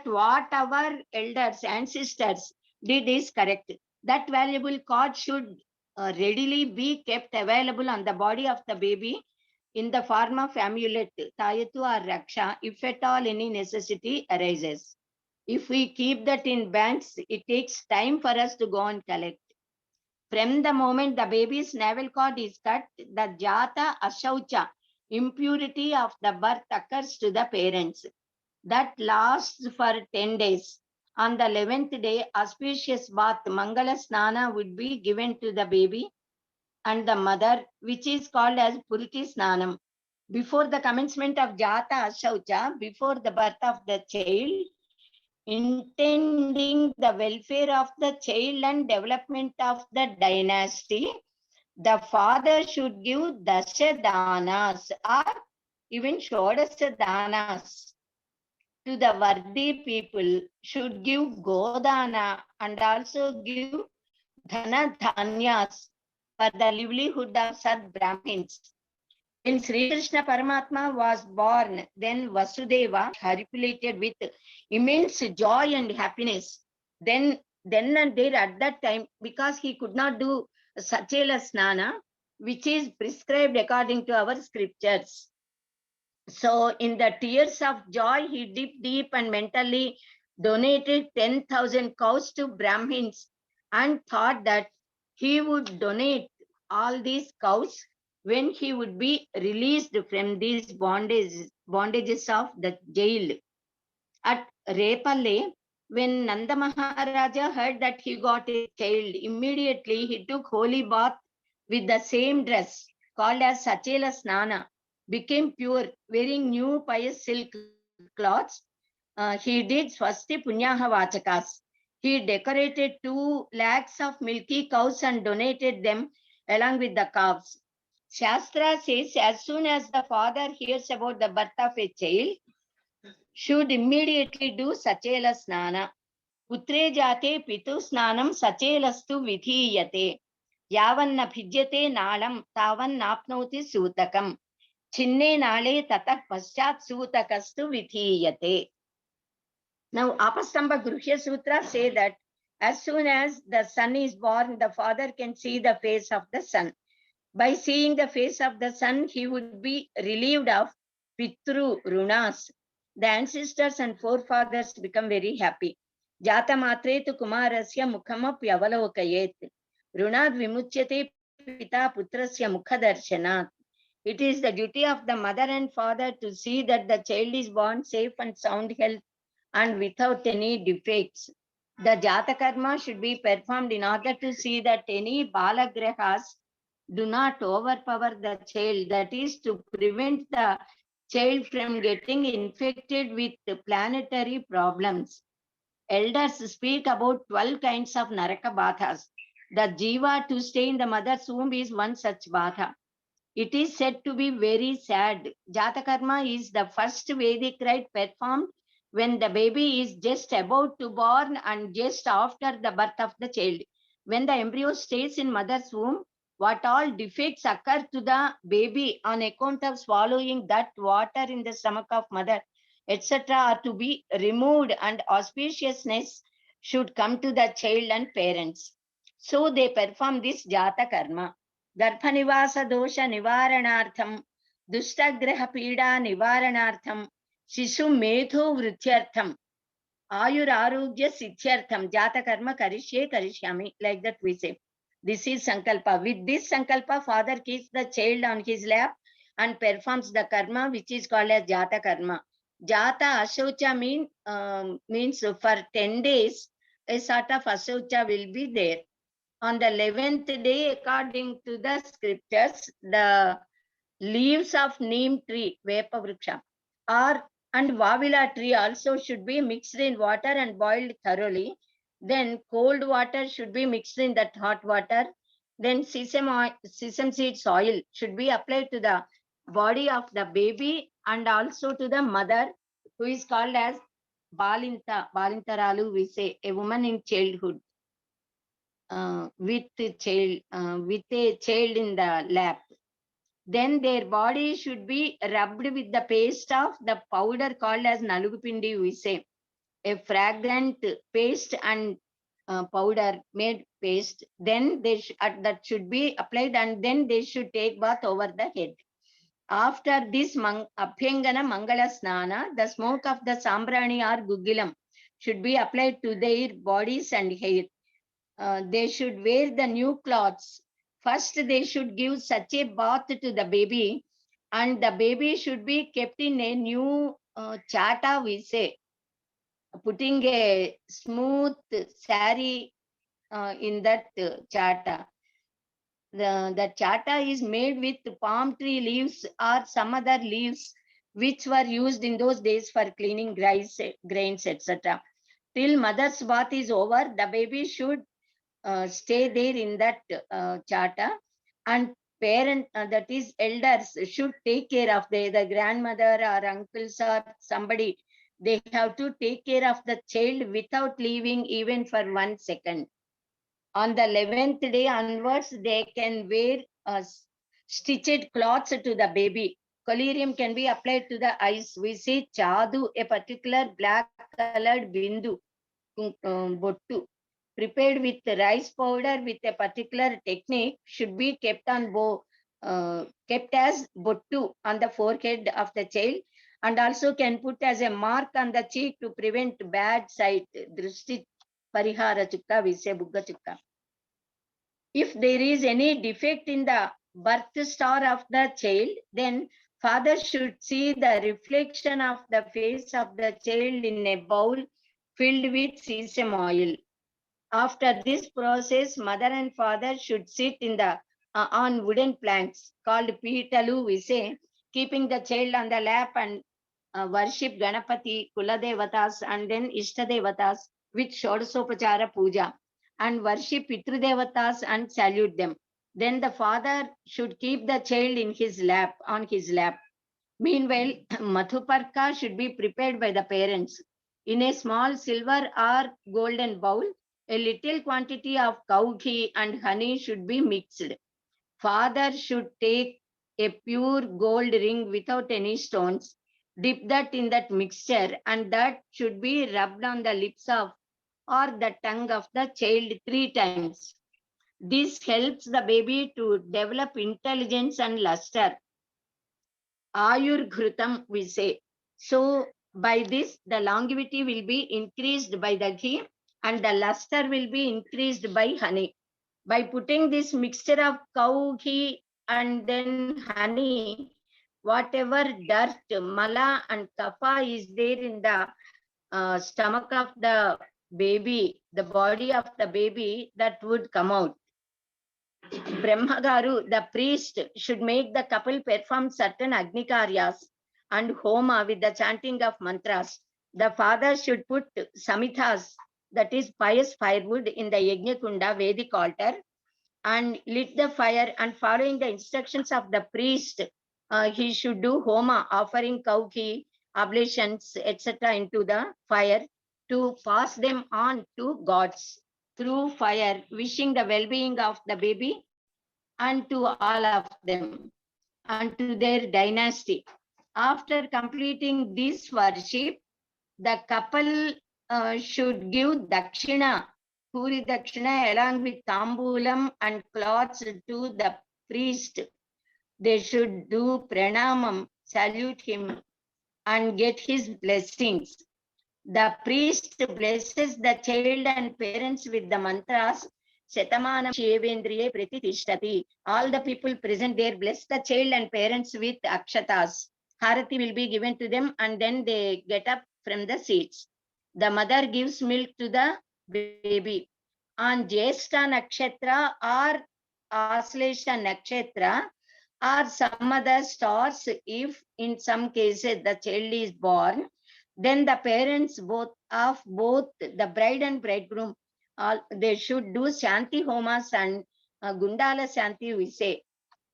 what our elders, ancestors did is correct. That valuable cord should readily be kept available on the body of the baby in the form of amulet, tayatu or raksha, if at all any necessity arises. If we keep that in banks, it takes time for us to go and collect. From the moment the baby's navel cord is cut, the jata ashaucha, impurity of the birth occurs to the parents. That lasts for 10 days. On the 11th day, auspicious bath, Mangala Snana, would be given to the baby and the mother, which is called as Puriti Snanam. Before the commencement of Jata Ashaucha, before the birth of the child, intending the welfare of the child and development of the dynasty, the father should give Dasha Danas or even Shodasa Danas to the worthy people, should give Godana and also give Dhana Dhanyas for the livelihood of Sad Brahmins. When Sri Krishna Paramatma was born, then Vasudeva haripulated with immense joy and happiness. Then and there at that time, because he could not do Sachela Snana, which is prescribed according to our scriptures. So in the tears of joy, he dipped deep and mentally donated 10,000 cows to Brahmins and thought that he would donate all these cows when he would be released from these bondages of the jail. At Repalle, when Nanda Maharaja heard that he got a child, immediately he took holy bath with the same dress called as Sachela Snana, became pure, wearing new pious silk cloths. He did Swasti Punyaha Vachakas. He decorated 2 lakhs of milky cows and donated them along with the calves. Shastra says as soon as the father hears about the birth of a child, should immediately do Sachela Snana. Putre jate pitu snanam Sachelastu vidhiyate. Yavanna bhidyate nalam tavan napnoti sutakam. Chinne nale tatak paschat sutakastu vidhiyate. Now, Apastamba Gruhya Sutra say that as soon as the son is born, the father can see the face of the son. By seeing the face of the son, he would be relieved of Pitru Runas. The ancestors and forefathers become very happy. Jata matre tu kumarasya mukhamap yavalokayet. Runad vimuchyate pita putrasya mukhadarshanat. It is the duty of the mother and father to see that the child is born safe and sound health and without any defects. The Jata Karma should be performed in order to see that any Balagrahas do not overpower the child. That is to prevent the child from getting infected with planetary problems. Elders speak about 12 kinds of Naraka Bathas. The Jiva to stay in the mother's womb is one such Batha. It is said to be very sad. Jatakarma is the first Vedic rite performed when the baby is just about to born and just after the birth of the child. When the embryo stays in mother's womb, what all defects occur to the baby on account of swallowing that water in the stomach of mother, etc., are to be removed and auspiciousness should come to the child and parents. So they perform this Jata Karma. Garbhanivasa dosha nivaranartham, dustagraha pida nivaranartham, shishu medho vrithyartham, ayur arogya siddhyartham, jata karma karishye karishyami. Like that we say. This is Sankalpa. With this Sankalpa, father keeps the child on his lap and performs the karma, which is called as Jata Karma. Jata Ashocha means for 10 days, a sort of Ashocha will be there. On the 11th day, according to the scriptures, the leaves of neem tree, Vepa Vriksha, and Vavila tree also should be mixed in water and boiled thoroughly. Then cold water should be mixed in that hot water. Then sesame seeds oil should be applied to the body of the baby and also to the mother, who is called as Balintaralu, we say, a woman in childhood. With a child in the lap. Then their body should be rubbed with the paste of the powder called as Nalugupindi, we say, a fragrant paste and powder made paste. Then that should be applied and then they should take bath over the head. After this Abhyangana Mangala Snana, the smoke of the Sambrani or Gugilam should be applied to their bodies and hair. They should wear the new clothes. First, they should give such a bath to the baby, and the baby should be kept in a new chata, we say, putting a smooth sari in that chata. The chata is made with palm tree leaves or some other leaves which were used in those days for cleaning grains, etc. Till mother's bath is over, the baby should stay there in that chata, and parent, that is elders, should take care of the grandmother or uncles or somebody. They have to take care of the child without leaving even for 1 second. On the 11th day onwards, they can wear stitched cloths to the baby. Collyrium can be applied to the eyes. We see chadu, a particular black colored bindu, bottu, prepared with rice powder with a particular technique, should be kept kept as bottu on the forehead of the child, and also can put as a mark on the cheek to prevent bad sight. Drishti parihara chukka, we say bugga chukka. If there is any defect in the birth star of the child, then father should see the reflection of the face of the child in a bowl filled with sesame oil. After this process, mother and father should sit in the on wooden planks called Pitalu, we say, keeping the child on the lap and worship Ganapati, Kuladevatas, and then Ishtadevatas with Shodasopachara Puja, and worship Pitrudevatas and salute them. Then the father should keep the child in his lap, on his lap. Meanwhile, Madhuparka should be prepared by the parents. In a small silver or golden bowl, a little quantity of cow ghee and honey should be mixed. Father should take a pure gold ring without any stones, dip that in that mixture, and that should be rubbed on the lips of or the tongue of the child 3 times. This helps the baby to develop intelligence and luster. Ayur Ghrutam, we say. So by this, the longevity will be increased by the ghee and the luster will be increased by honey. By putting this mixture of cow ghee and then honey, whatever dirt, mala and kapha is there in the stomach of the baby, the body of the baby, that would come out. Brahmagaru, the priest, should make the couple perform certain Agni Karyas and Homa with the chanting of mantras. The father should put samithas, that is pious firewood, in the Yajna Kunda Vedic altar and lit the fire, and following the instructions of the priest, he should do Homa, offering cow ghee, oblations, etc. into the fire to pass them on to gods through fire, wishing the well-being of the baby and to all of them and to their dynasty. After completing this worship, the couple should give dakshina, puri dakshina, along with tambulam and cloths to the priest. They should do pranamam, salute him and get his blessings. The priest blesses the child and parents with the mantras Shatamanam Shevendriye Pratitishthati. All the people present there bless the child and parents with akshatas. Harati will be given to them and then they get up from the seats. The mother gives milk to the baby. On Jyeshta Nakshatra or Aslesha Nakshatra or some other stars, if in some cases the child is born, then the parents both the bride and bridegroom, they should do Shanti Homas and Gundala Shanti, we say.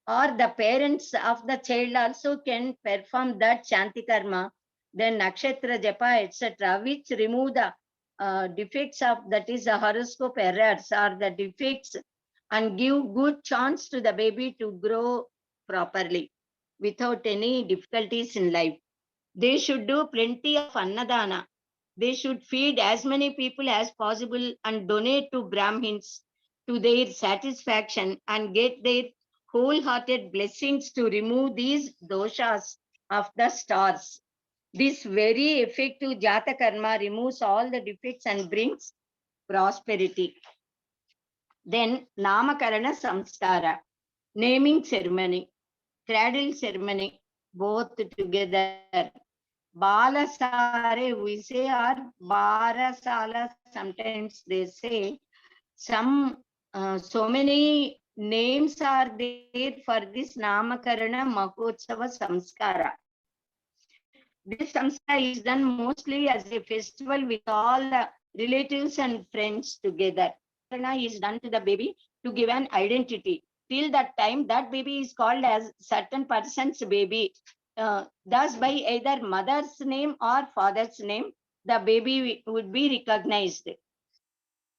Or the parents of the child also can perform that Shanti Karma, then Nakshatra Japa, etc., which remove the defects of, that is, the horoscope errors or the defects, and give good chance to the baby to grow properly without any difficulties in life. They should do plenty of annadana. They should feed as many people as possible and donate to Brahmins to their satisfaction and get their wholehearted blessings to remove these doshas of the stars. This very effective Jata Karma removes all the defects and brings prosperity. Then Namakarana Samskara, naming ceremony, cradle ceremony, both together. Balasare, we say, or Barasala, sometimes they say. Some, so many names are there for this Namakarana Mahotsava Samskara. This Samskara is done mostly as a festival with all the relatives and friends together. Namakarana is done to the baby to give an identity. Till that time, that baby is called as certain person's baby. Thus, by either mother's name or father's name, the baby would be recognized.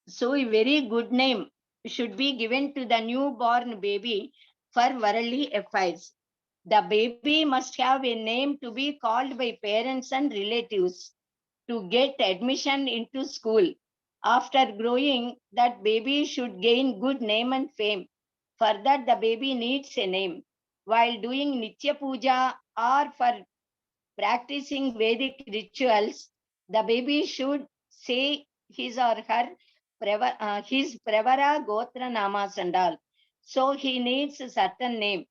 So a very good name should be given to the newborn baby for worldly affairs. The baby must have a name to be called by parents and relatives to get admission into school. After growing, that baby should gain good name and fame. For that, the baby needs a name. While doing Nitya Puja or for practicing Vedic rituals, the baby should say his or her his Pravara Gotra Namas and all. So he needs a certain name.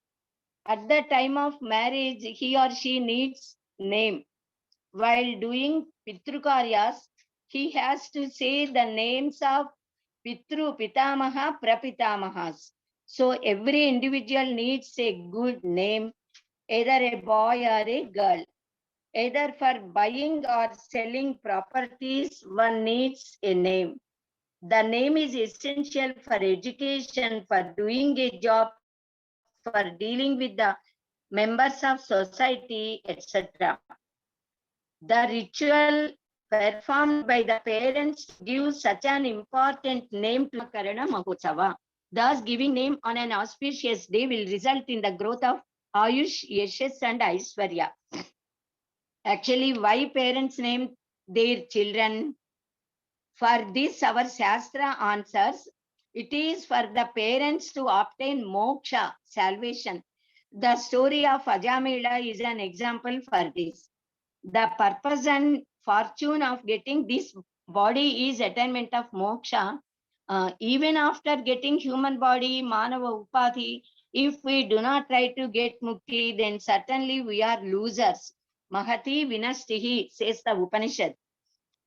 At the time of marriage, he or she needs name. While doing Pitru Karyas, he has to say the names of Pitru, Pitamaha, Prapitamahas. So every individual needs a good name, either a boy or a girl. Either for buying or selling properties, one needs a name. The name is essential for education, for doing a job, for dealing with the members of society, etc. The ritual performed by the parents gives such an important name to Karana Mahotsava. Thus, giving name on an auspicious day will result in the growth of Ayush, Yashass and Aishwarya. Actually, why parents name their children? For this, our Shastra answers, it is for the parents to obtain moksha, salvation. The story of Ajamila is an example for this. The purpose and fortune of getting this body is attainment of moksha. Even after getting human body, manava upadhi, if we do not try to get mukti, then certainly we are losers. Mahati vinastihi, says the Upanishad.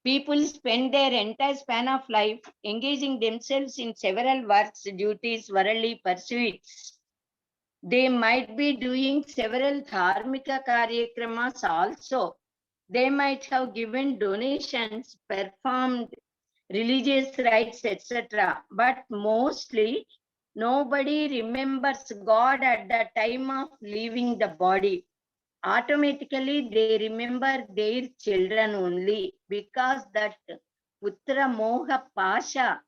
People spend their entire span of life engaging themselves in several works, duties, worldly pursuits. They might be doing several dharmika karyakramas also. They might have given donations, performed religious rites, etc. But mostly, nobody remembers God at the time of leaving the body. Automatically, they remember their children only because that Putra Moha Pasha,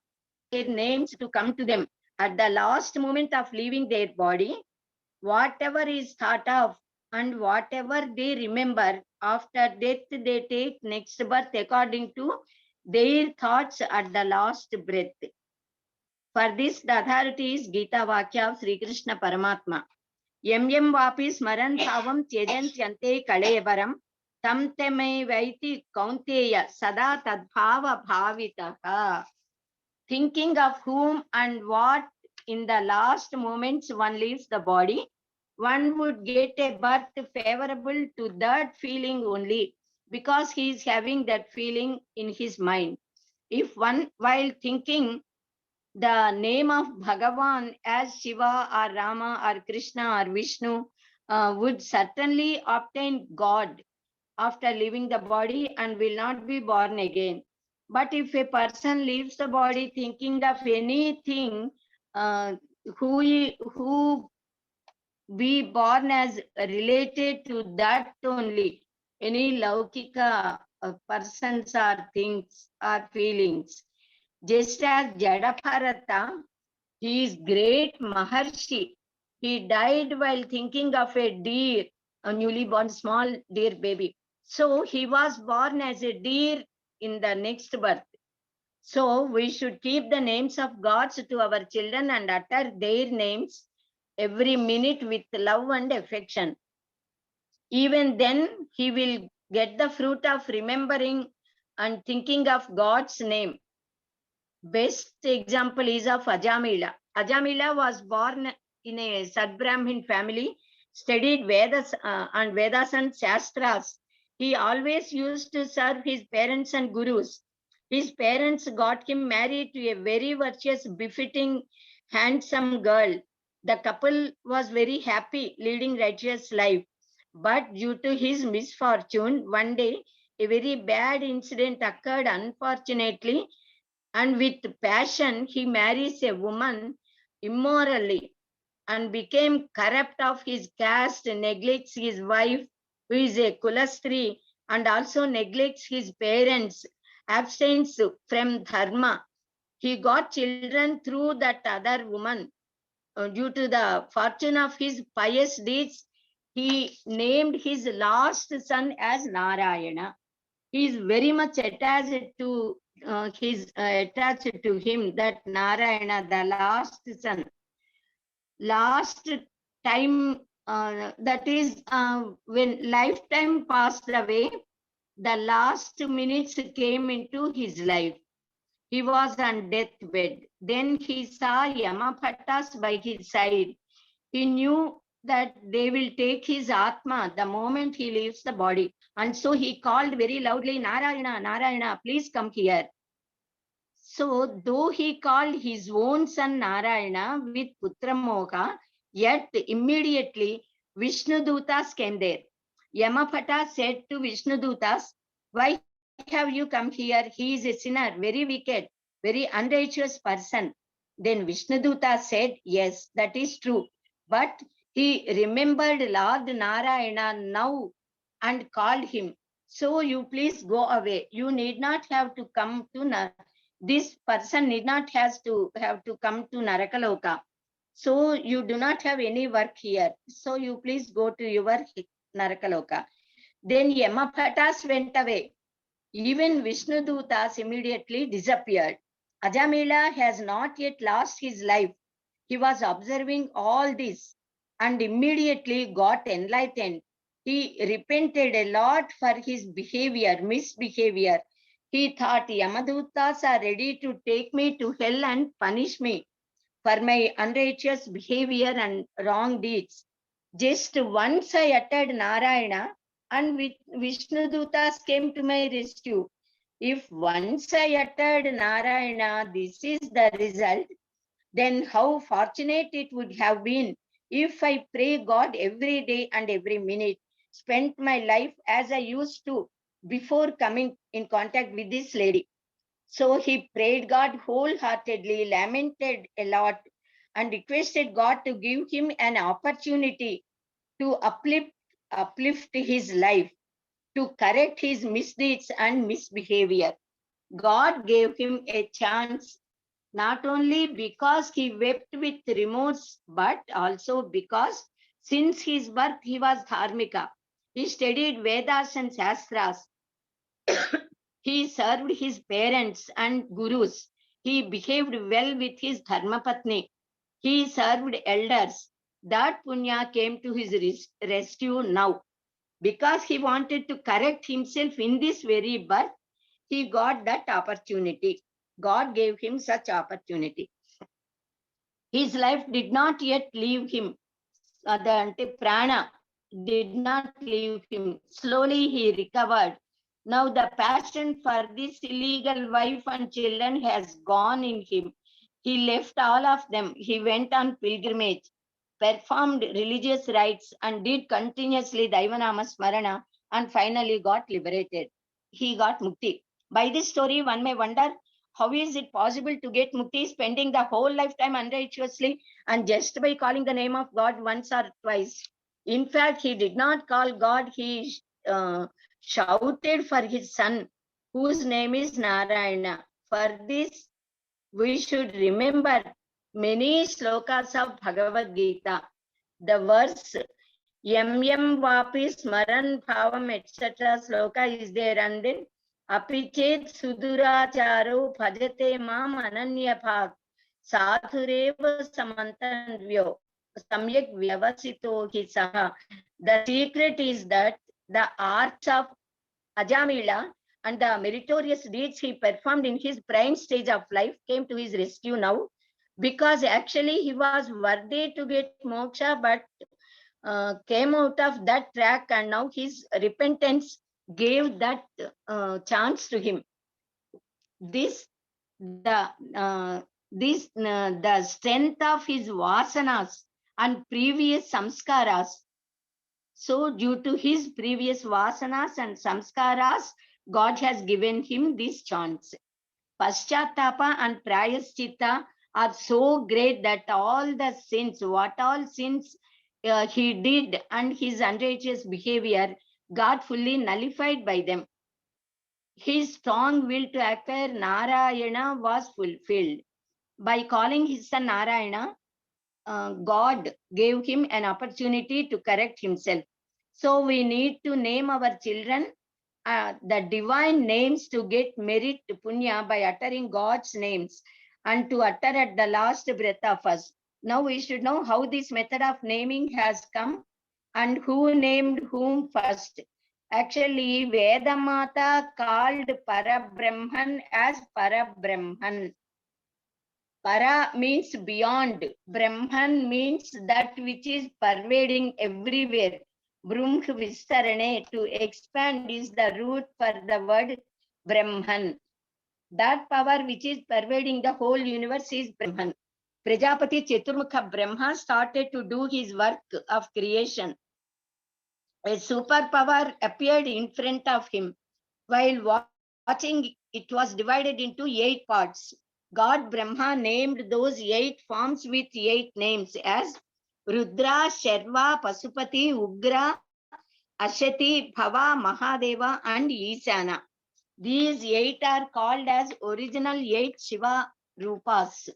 their names to come to them at the last moment of leaving their body. Whatever is thought of and whatever they remember after death, they take next birth according to their thoughts at the last breath. For this, the authority is Gita Vakya of Sri Krishna Paramatma. Yam vapi smaran bhavam tyajantyante kalevaram tam teme vaiti kaunteya sada tadbhava bhavitaha. Thinking of whom and what in the last moments one leaves the body, one would get a birth favorable to that feeling only because he is having that feeling in his mind. If one, while thinking the name of Bhagavan as Shiva or Rama or Krishna or Vishnu, would certainly obtain God after leaving the body and will not be born again. But if a person leaves the body thinking of anything, who be born as related to that only, any laukika persons or things or feelings. Just as Jadabharata, he is great Maharshi. He died while thinking of a deer, a newly born small deer baby. So he was born as a deer in the next birth. So we should keep the names of gods to our children and utter their names every minute with love and affection. Even then, he will get the fruit of remembering and thinking of God's name. Best example is of Ajamila. Ajamila was born in a Sadbrahmin family, studied Vedas and Vedas and Shastras. He always used to serve his parents and gurus. His parents got him married to a very virtuous, befitting, handsome girl. The couple was very happy, leading righteous life. But due to his misfortune, one day a very bad incident occurred, unfortunately, and with passion he marries a woman immorally and became corrupt of his caste, neglects his wife who is a kulastri, and also neglects his parents, abstains from dharma. He got children through that other woman. Due to the fortune of his pious deeds, he named his last son as Narayana. He is very much attached to attached to him, that Narayana, the last son. Last time, that is when lifetime passed away, the last minutes came into his life. He was on deathbed. Then he saw Yamabhattas by his side. He knew that they will take his Atma the moment he leaves the body. And so he called very loudly, Narayana, Narayana, please come here. So though he called his own son Narayana with Putra Moha, yet immediately Vishnu Dutas came there. Yamabhatta said to Vishnu Dutas, why have you come here? He is a sinner, very wicked, very unrighteous person. Then Vishnu Dutas said, yes, that is true. But He remembered Lord Narayana now and called him. So you please go away. You need not have to come to this person need not have to come to Narakaloka. So you do not have any work here. So you please go to your Narakaloka. Then Yamapatas went away. Even Vishnudutas immediately disappeared. Ajamila has not yet lost his life. He was observing all this and immediately got enlightened. He repented a lot for his misbehavior. He thought Yamadutas are ready to take me to hell and punish me for my unrighteous behavior and wrong deeds. Just once I uttered Narayana and Vishnudutas came to my rescue. If once I uttered Narayana, this is the result, then how fortunate it would have been if I pray God every day and every minute, spent my life as I used to before coming in contact with this lady. So he prayed God wholeheartedly, lamented a lot, and requested God to give him an opportunity to uplift his life, to correct his misdeeds and misbehavior. God gave him a chance, not only because he wept with remorse, but also because since his birth he was dharmika. He studied Vedas and Shastras. He served his parents and gurus. He behaved well with his dharmapatni. He served elders. That punya came to his rescue now. Because he wanted to correct himself in this very birth, he got that opportunity. God gave him such opportunity. His life did not yet leave him. The prana did not leave him. Slowly he recovered. Now the passion for this illegal wife and children has gone in him. He left all of them. He went on pilgrimage, performed religious rites, and did continuously Daivanama Smarana, and finally got liberated. He got mukti. By this story, one may wonder, how is it possible to get mukti spending the whole lifetime unrighteously and just by calling the name of God once or twice? In fact, he did not call God, he shouted for his son, whose name is Narayana. For this, we should remember many slokas of Bhagavad Gita. The verse Yam Yam Vapi Smaran Bhavam etc. sloka is there, and then Apichet Suduracharo Bhajate Mam Ananya Bhag Sadhureva Samantanvyo Samyak Vyavasito Hisaha. The secret is that the arts of Ajamila and the meritorious deeds he performed in his prime stage of life came to his rescue now, because actually he was worthy to get moksha, but came out of that track, and now his repentance gave that chance to him. The strength of his vasanas and previous samskaras. So due to his previous vasanas and samskaras, God has given him this chance. Paschatapa and Prayaschitta are so great that all the sins, what all sins he did and his unrighteous behavior got fully nullified by them. His strong will to acquire Narayana was fulfilled. By calling his son Narayana, God gave him an opportunity to correct himself. So we need to name our children the divine names to get merit punya by uttering God's names and to utter at the last breath of us. Now we should know how this method of naming has come and who named whom first. Actually, Vedamata called Parabrahman as Parabrahman. Para means beyond. Brahman means that which is pervading everywhere. Brumh Vistarane, to expand, is the root for the word Brahman. That power which is pervading the whole universe is Brahman. Prajapati Chaturmukha Brahma started to do his work of creation. A superpower appeared in front of him. While watching, it was divided into 8 parts. God Brahma named those 8 forms with 8 names as Rudra, Sharva, Pasupati, Ugra, Ashati, Bhava, Mahadeva, and Isana. These 8 are called as original 8 Shiva Rupas,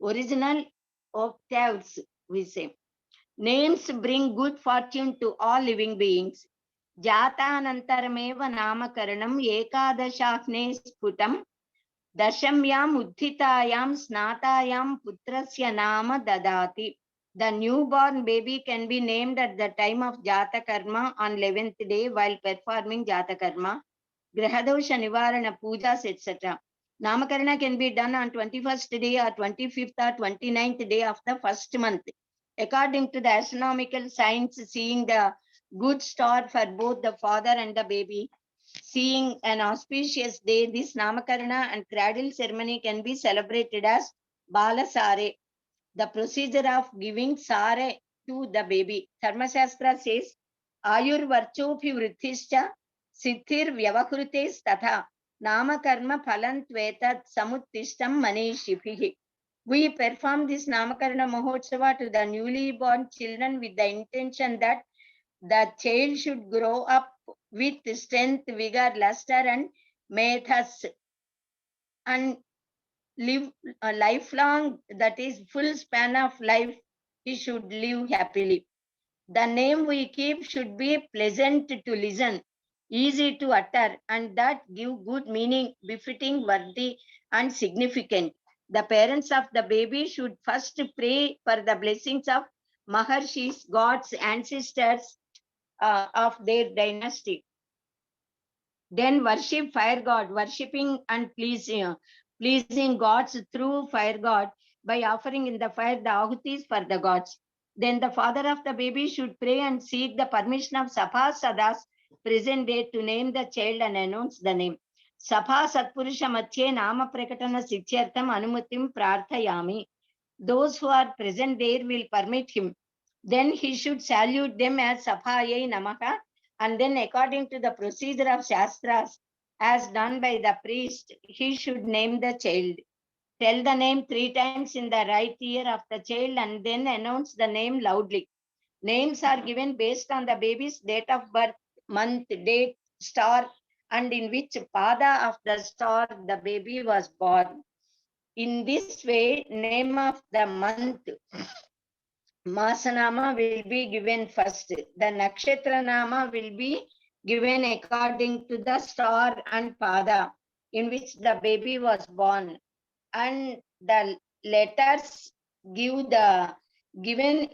original octaves, we say. Names bring good fortune to all living beings. Jatanantarameva namakaranam ekadashahne sputam dashamyam uddhitayam snatayam putrasya nama dadati. The newborn baby can be named at the time of Jata Karma on 11th day while performing Jata Karma, Grahadosha Nivarana Pujas, etc. Namakarana can be done on 21st day or 25th or 29th day of the first month. According to the astronomical science, seeing the good star for both the father and the baby, seeing an auspicious day, this Namakarana and cradle ceremony can be celebrated as Balasare, the procedure of giving sare to the baby. Dharmashastra says, Ayur Varchophi Vrithischa Siddhir Vyavahrutes Tatha Namakarma Phalan Tvetat Samuttishtam Manishiphihi. We perform this Namakarana Mahotsava to the newly born children with the intention that the child should grow up with strength, vigor, luster, and methas, and live a lifelong, that is full span of life, he should live happily. The name we keep should be pleasant to listen, easy to utter, and that give good meaning, befitting, worthy, and significant. The parents of the baby should first pray for the blessings of Maharshis, gods, ancestors of their dynasty. Then worship fire god, worshipping and pleasing gods through fire god by offering in the fire the ahutis for the gods. Then the father of the baby should pray and seek the permission of Sabhasadas present there to name the child and announce the name. Sabha Satpurusha Matye Nama Prakatana Sityartham Anumatim Prarthayami. Those who are present there will permit him. Then he should salute them as Sabhayai Namaha, and then according to the procedure of Shastras, as done by the priest, he should name the child. Tell the name 3 times in the right ear of the child and then announce the name loudly. Names are given based on the baby's date of birth, month, date, star, and in which pada of the star the baby was born. In this way, name of the month, Masanama, will be given first. The Nakshatra Nama will be given according to the star and pada in which the baby was born. And the letters given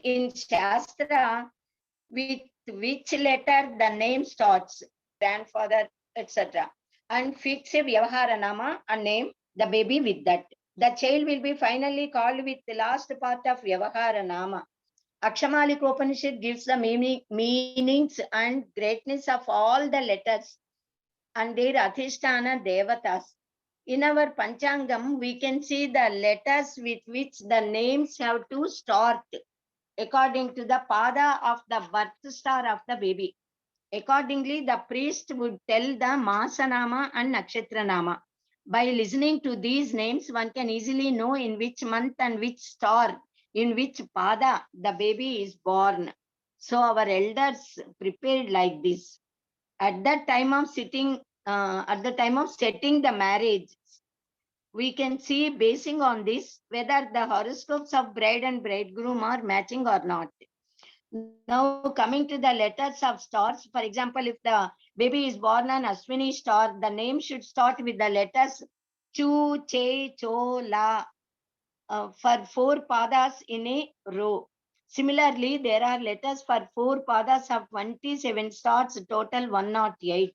in Shastra with which letter the name starts, grandfather, etc. And fix a Vyavahara Nama and name the baby with that. The child will be finally called with the last part of Vyavahara Nama. Akshamalik Upanishad gives the meanings and greatness of all the letters and their Adhisthana Devatas. In our Panchangam, we can see the letters with which the names have to start according to the pada of the birth star of the baby. Accordingly, the priest would tell the Masanama and Nakshatranama. By listening to these names, one can easily know in which month and which star, in which pada the baby is born. So our elders prepared like this. At the time of setting the marriage, we can see, basing on this, whether the horoscopes of bride and bridegroom are matching or not. Now, coming to the letters of stars, for example, if the baby is born on Ashwini star, the name should start with the letters Chu, Che, Cho, La for 4 padas in a row. Similarly, there are letters for 4 padas of 27 stars, total 108.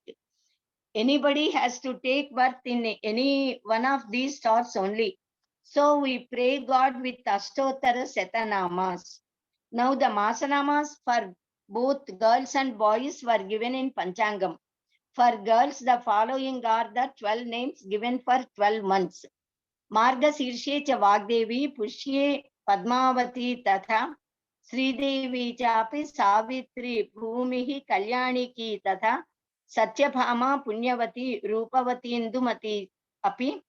Anybody has to take birth in any one of these stars only. So we pray God with Ashtottara Satanamas. Now the Masanamas for both girls and boys were given in Panchangam. For girls, the following are the 12 names given for 12 months. Marga Sirshe cha Vagdevi, Pushye Padmavati Tatha, Sridevi chapi Savitri Bhumihi Kalyaniki Tatha, Satyabhama Punyavati Rupavati Indumati Api,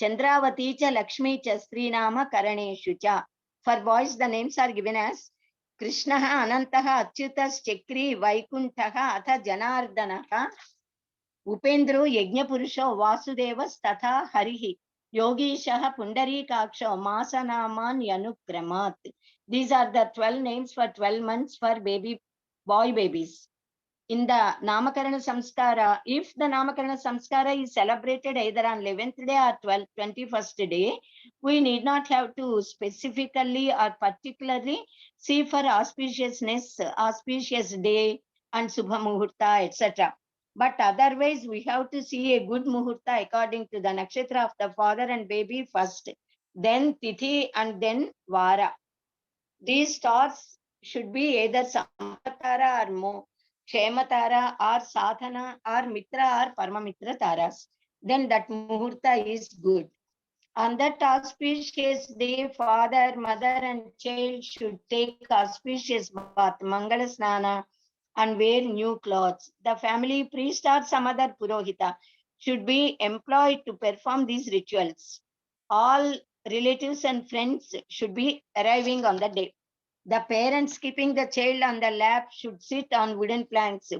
Chandravati cha Lakshmi cha Srinama Karaneshu cha. For boys, the names are given as Krishnaः Anantah Achyutas Chakri Vaikuntah Atha Janardanaha Upendro Yajnapurusho Vasudevas Tatha Harihi Yogishah Pundarikaksho Masanaman Yanukramat. These are the 12 names for 12 months for boy babies. In the Namakarana Samskara, if the Namakarana Samskara is celebrated either on 11th day or 21st day, we need not have to specifically or particularly see for auspiciousness, auspicious day and Subha Muhurta, etc. But otherwise, we have to see a good Muhurta according to the nakshatra of the father and baby first, then Tithi and then Vara. These stars should be either Sampatara or Kshematara or Sadhana or Mitra or Paramamitra Taras. Then that Muhurta is good. On that auspicious day, father, mother, and child should take auspicious bath, Mangala Snana, and wear new clothes. The family priest or some other Purohita should be employed to perform these rituals. All relatives and friends should be arriving on the day. The parents keeping the child on the lap should sit on wooden planks,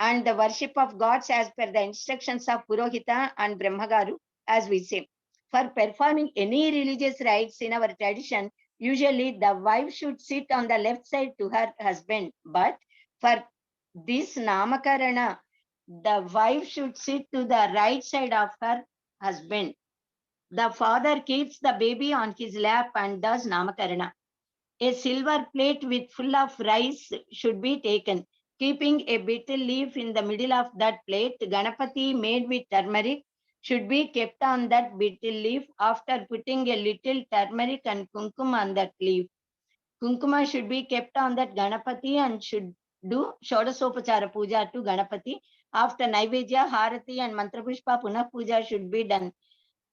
and the worship of gods as per the instructions of Purohita and Brahmagaru, as we say. For performing any religious rites in our tradition, usually the wife should sit on the left side to her husband. But for this Namakarana, the wife should sit to the right side of her husband. The father keeps the baby on his lap and does Namakarana. A silver plate with full of rice should be taken. Keeping a betel leaf in the middle of that plate, Ganapati made with turmeric should be kept on that betel leaf after putting a little turmeric and kunkuma on that leaf. Kunkuma should be kept on that Ganapati and should do Shodasopachara puja to Ganapati. After Naivedya, Harati and Mantrapushpa Punah puja should be done.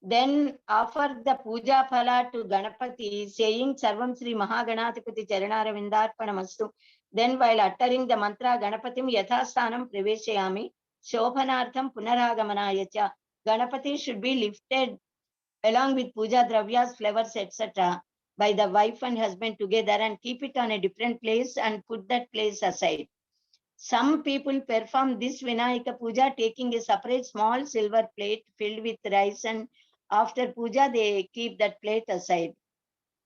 Then offer the puja phala to Ganapati, saying Sarvam Sri Mahaganatipati Charanaravindharpanamastu. Then while uttering the mantra Ganapatim Yathasthanam Praveshayami, Shobhanartham Punaragamanaya. Ganapati should be lifted along with puja dravyas, flowers, etc. by the wife and husband together and keep it on a different place and put that place aside. Some people perform this Vinayaka puja taking a separate small silver plate filled with rice, and after puja they keep that plate aside.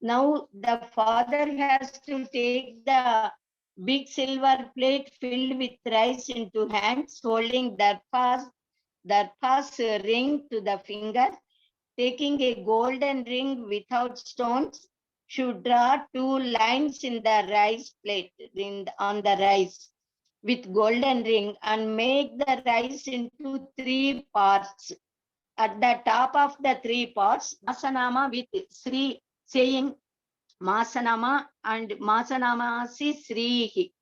Now the father has to take the big silver plate filled with rice into hands, holding darpas ring to the finger, taking a golden ring without stones, should draw 2 lines in the rice plate on the rice with golden ring and make the rice into 3 parts. At the top of the 3 parts, Masanama with Sri saying Masanama and Masanamasi Srihi.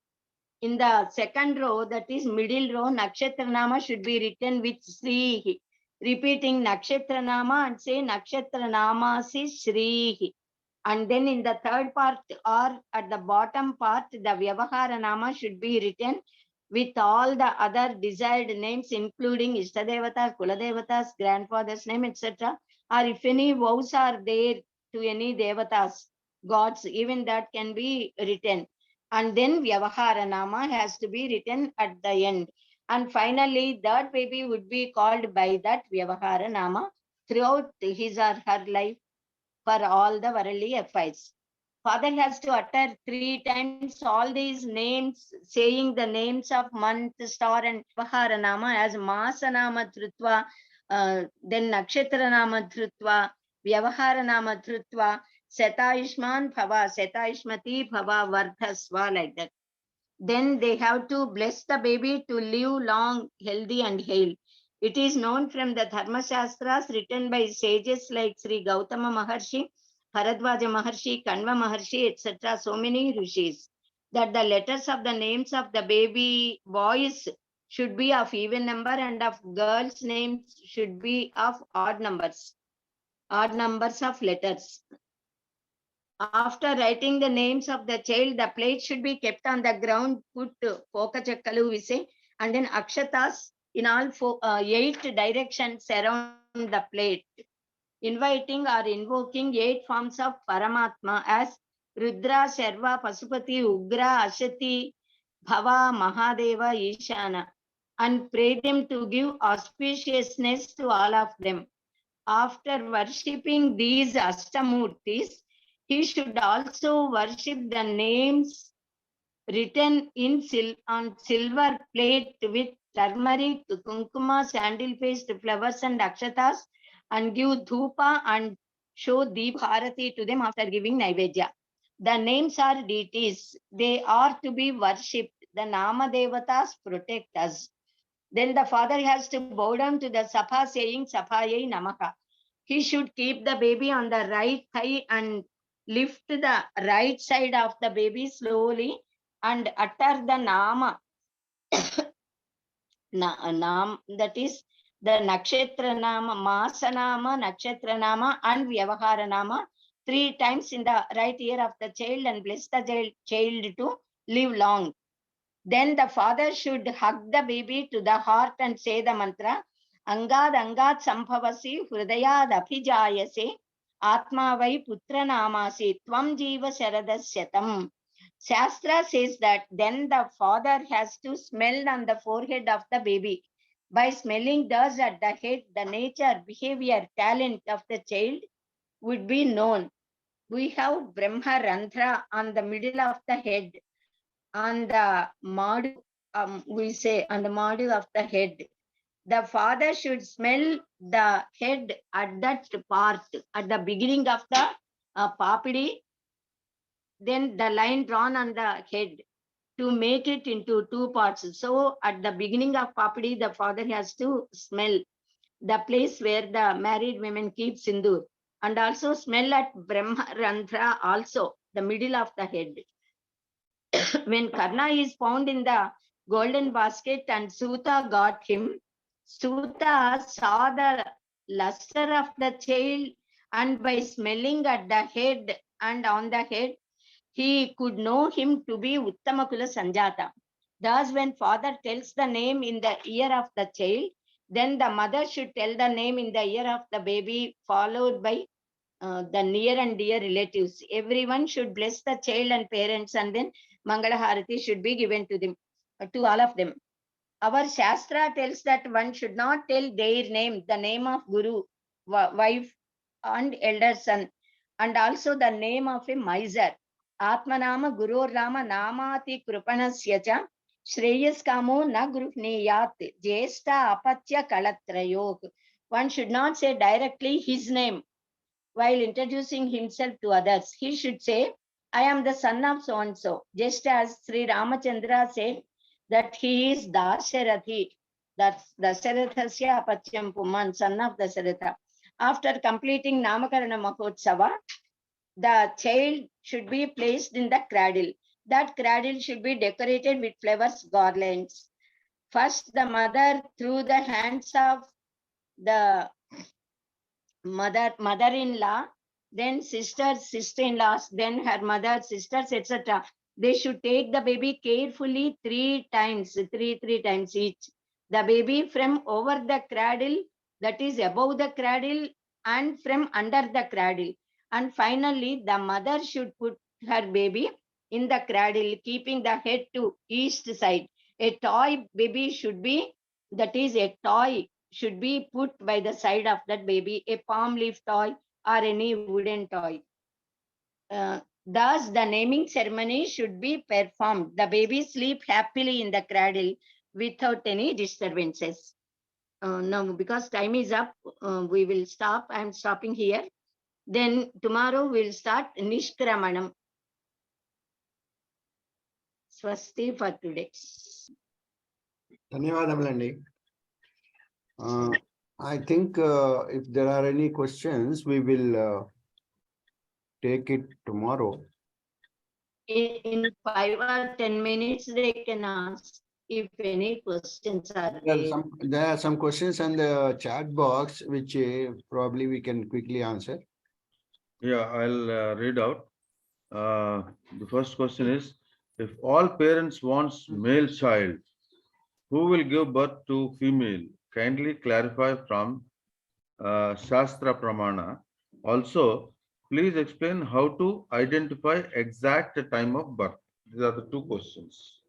In the second row, that is middle row, Nakshatranama should be written with Srihi. Repeating Nakshatranama and say Nakshatranamasi Srihi. And then in the third part or at the bottom part, the Vyavahara Nama should be written with all the other desired names, including Ishtadevatas, Kuladevatas, grandfather's name, etc. Or if any vows are there to any Devatas, gods, even that can be written. And then Vyavahara Nama has to be written at the end. And finally, that baby would be called by that Vyavahara Nama throughout his or her life for all the worldly affairs. Father has to utter 3 times all these names, saying the names of month, star, and Vyavahara Nama as Masanama Trutva, then Nakshatra Nama Trutva, Vyavahara Nama Trutva, Setaishman Bhava, Setaishmati Bhava Vardhasva, like that. Then they have to bless the baby to live long, healthy, and hale. It is known from the Dharma Shastras written by sages like Sri Gautama Maharshi, Bharadwaja Maharshi, Kanva Maharshi, etc., so many rishis, that the letters of the names of the baby boys should be of even number and of girls' names should be of odd numbers of letters. After writing the names of the child, the plate should be kept on the ground, put pokachakkalu we say, and then akshatas in all 8 directions around the plate, inviting or invoking 8 forms of Paramatma as Rudra, Sharva, Pasupati, Ugra, Ashati, Bhava, Mahadeva, Ishana, and pray them to give auspiciousness to all of them. After worshipping these Ashtamurtis, he should also worship the names written in on silver plate with turmeric, kunkuma, sandal-faced flowers and akshatas, and give dhupa and show deepharati to them after giving naivedya. The names are deities. They are to be worshipped. The Nama Devatas protect us. Then the father has to bow down to the Sapha saying Saphayai Namaha. He should keep the baby on the right thigh and lift the right side of the baby slowly and utter the Nama. That is the Nakshatra Nama, Masa Nama, Nakshatra Nama, and Vyavahara Nama 3 times in the right ear of the child and bless the child to live long. Then the father should hug the baby to the heart and say the mantra, Angad Angad Sambhavasi Hridayad Abhijayase Atma Vai Putra Namasi Tvam Jiva Sharadasyatam. Shastra says that then the father has to smell on the forehead of the baby. By smelling dust at the head, the nature, behavior, talent of the child would be known. We have Brahma Randhra on the middle of the head. On the module, we say on the module of the head. The father should smell the head at that part, at the beginning of the papidi, then the line drawn on the head to make it into 2 parts. So at the beginning of papidi, the father has to smell the place where the married women keep sindoor, and also smell at Brahma Randhra also, the middle of the head. When Karna is found in the golden basket and Suta got him, Suta saw the luster of the child, and by smelling at the head and on the head, he could know him to be Uttamakula Sanjata. Thus, when father tells the name in the ear of the child, then the mother should tell the name in the ear of the baby, followed by the near and dear relatives. Everyone should bless the child and parents, and then Mangala Harati should be given to them, to all of them. Our Shastra tells that one should not tell their name, the name of Guru, wife, and elder son, and also the name of a miser. Atmanama Guru Rama Namati Krupanasyacha Shreyas Kamo Na Grupniyat Jesta Apatya Kalatrayok. One should not say directly his name while introducing himself to others. He should say, I am the son of so-and-so, just as Sri Ramachandra said that he is Dasharathi, that's Dasarathasya Apachyam Puman, son of Dasaratha. After completing Namakarana Mahotsava, the child should be placed in the cradle. That cradle should be decorated with flowers, garlands. First, the mother, through the hands of the mother-in-law, then sisters, sister-in-laws, then her mother, sisters, etc. They should take the baby carefully 3 times, three times each. The baby from over the cradle, that is above the cradle, and from under the cradle. And finally, the mother should put her baby in the cradle, keeping the head to east side. A toy baby should be, that is a toy should be put by the side of that baby, a palm leaf toy or any wooden toy. Thus, the naming ceremony should be performed. The baby sleep happily in the cradle without any disturbances. Now, because time is up, we will stop. I am stopping here. Then tomorrow we'll start Nishkramanam. Swasti for today. ధన్యవాదములండి. I think if there are any questions, we will take it tomorrow. In 5 or 10 minutes, they can ask if any questions are there. There are some questions in the chat box, which probably we can quickly answer. Yeah, I'll read out. The first question is, if all parents wants male child, who will give birth to female? Kindly clarify from Shastra Pramana. Also, please explain how to identify exact time of birth. These are the two questions.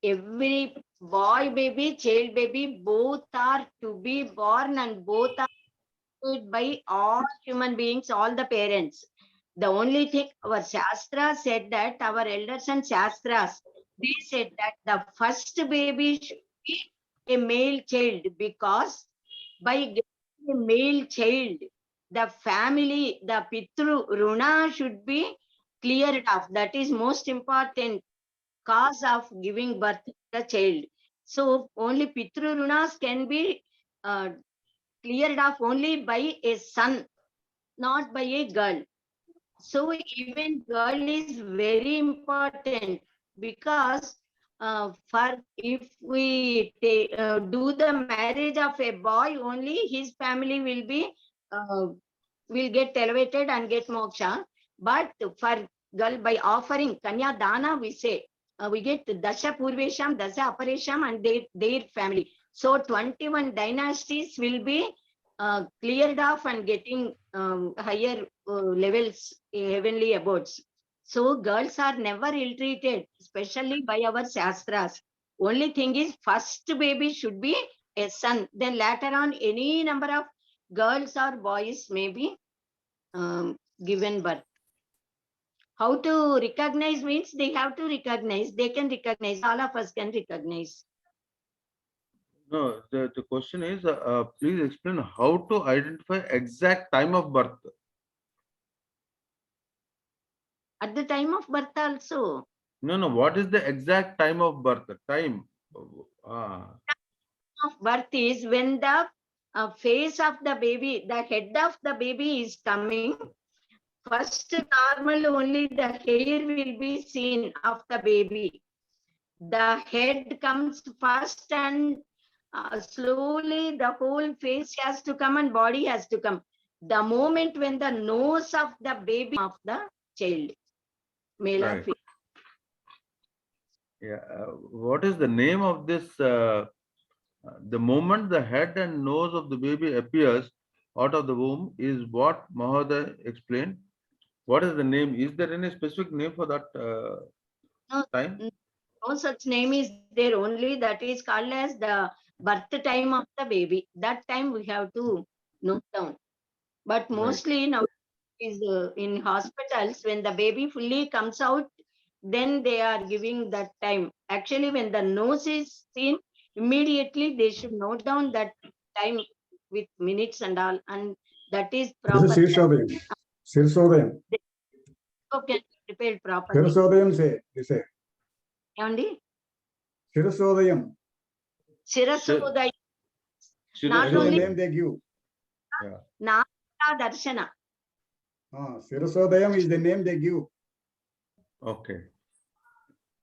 Every boy baby, child baby, both are to be born and both are made by all human beings, all the parents. The only thing our Shastra said that, our elders and Shastras, they said that the first baby should be a male child, because by getting a male child, the family, the Pitru Runa should be cleared off. That is most important cause of giving birth to the child. So only Pitru Runas can be cleared off only by a son, not by a girl. So even girl is very important, because for if we do the marriage of a boy, only his family will get elevated and get moksha. But for girl, by offering Kanya Dana, we say we get Dasha Purvesham, Dasha Aparesham, and their family. So 21 dynasties will be cleared off and getting higher levels, heavenly abodes. So girls are never ill-treated, especially by our Shastras. Only thing is, first baby should be a son. Then later on, any number of girls or boys may be given birth. How to recognize means they have to recognize. They can recognize. All of us can recognize. No, the question is, please explain how to identify exact time of birth. At the time of birth also. No, what is the exact time of birth? Time. Of birth is when the face of the baby, the head of the baby is coming. First, normal only the hair will be seen of the baby. The head comes first, and slowly the whole face has to come and body has to come. The moment when the nose of the baby of the child, male or female. Yeah. What is the name of this? The moment the head and nose of the baby appears out of the womb is what Mahoday explained. What is the name? Is there any specific name for that time? No such name is there, only that is called as the birth time of the baby. That time we have to note down. But mostly now is in hospitals, when the baby fully comes out, then they are giving that time. Actually, when the nose is seen, immediately they should note down that time with minutes and all, and that is proper. This is Sirsodayam. Can be prepared properly. Sirsodayam say. Yandi? Sirsodayam. Shirasodayam. Not only the name they give. Nata Darshana. Sirsodayam is the name they give. Okay.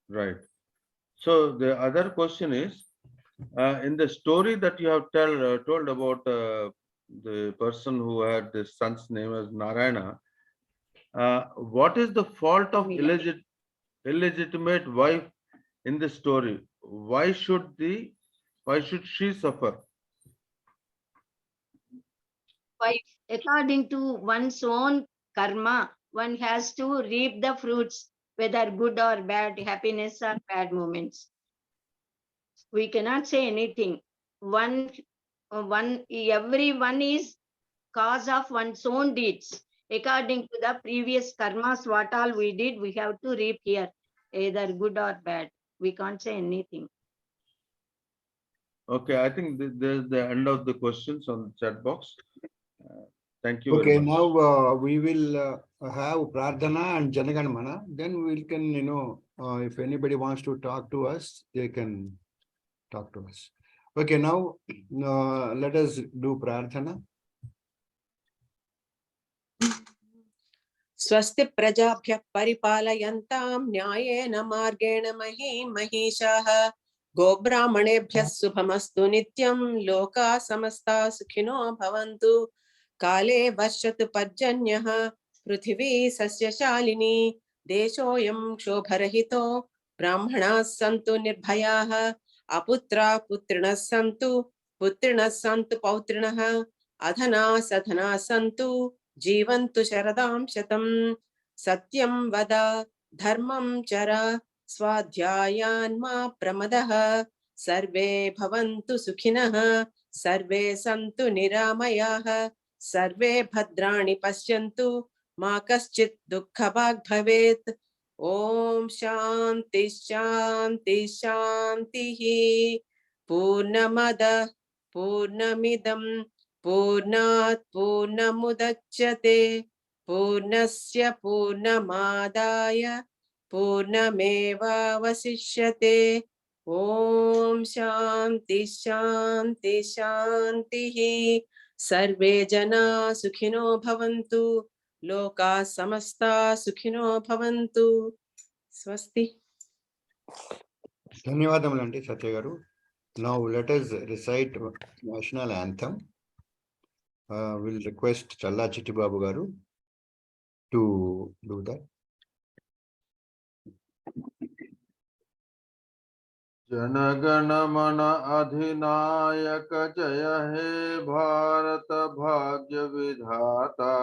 Right. So the other question is, in the story that you have told about the person who had the son's name as Narayana, what is the fault of illegitimate wife in the story? Why should she suffer? Wife, according to one's own karma, one has to reap the fruits, whether good or bad, happiness or bad moments. We cannot say anything. Everyone is cause of one's own deeds. According to the previous karmas, what all we did, we have to reap here, either good or bad. We can't say anything. Okay, I think this is the end of the questions on the chat box. Thank you very Okay, much. now we will have Prarthana and Janaganamana. Then we can, if anybody wants to talk to us, they can talk to us. Okay, now let us do Prarthana. स्वस्ति प्रजाभ्यः परिपालयन्तां न्यायेन मार्गेण महिषाः गोब्राह्मणेभ्यः शुभमस्तु नित्यं लोकाः समस्ताः सुखिनो भवन्तु काले वर्षतु पर्जन्यः पृथिवी सस्यशालिनी देशोऽयं क्षोभरहितो ब्राह्मणाः सन्तु निर्भयाः अपुत्राः पुत्रिणः सन्तु पौत्रिणः अधनाः सधनाः सन्तु जीवन्तु शरदां शतं सत्यं वद धर्मं चर स्वाध्यायान् मा प्रमदः सर्वे भवन्तु सुखिनः सर्वे सन्तु निरामयाः सर्वे भद्राणि पश्यन्तु मा कश्चित् दुःखभाग् भवेत्। ॐ शान्ति शान्ति शान्तिः। पूर्णमद पूर्णमिदं पूर्णात् पूर्णमुदच्यते पूर्णस्य पूर्णमादाय पूर्णमेवावशिष्यते। ॐ शान्ति शान्ति शान्तिः। सर्वे जना सुखिनो भवन्तु लोकाः समस्ता सुखिनो भवन्तु। स्वस्ति। ధన్యవాదములండి సత్య గారు. Now let us recite national anthem. We'll request Challa Chittibabu garu to do that. जनगण मन अधिनायक जय हे भारत भाग्य विधाता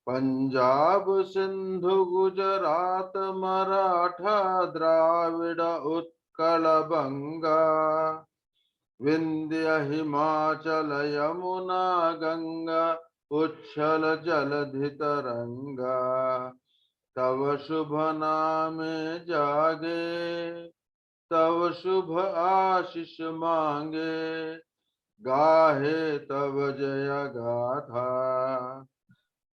पंजाब सिंधु गुजरात मराठा द्राविड़ उत्कल बंगा विंध्य हिमाचल यमुना गंगा उच्छल जलधि तरंगा तव शुभ नामे जागे तव शुभ आशीष मांगे गाहे तव जय गाथा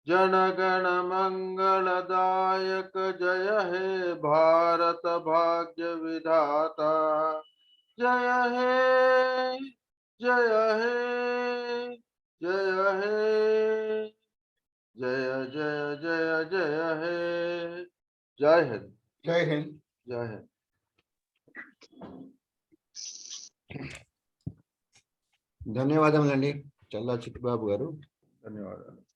जनगण मंगलदायक जय हे भारत भाग्य विधाता जय हे जय हे जय हे जय जय जय जय हे जय हिंद Jai Hind. जय हिंद। ధన్యవాదములండి చల్లా చిట్టిబాబు గారు. ధన్యవాదాలు.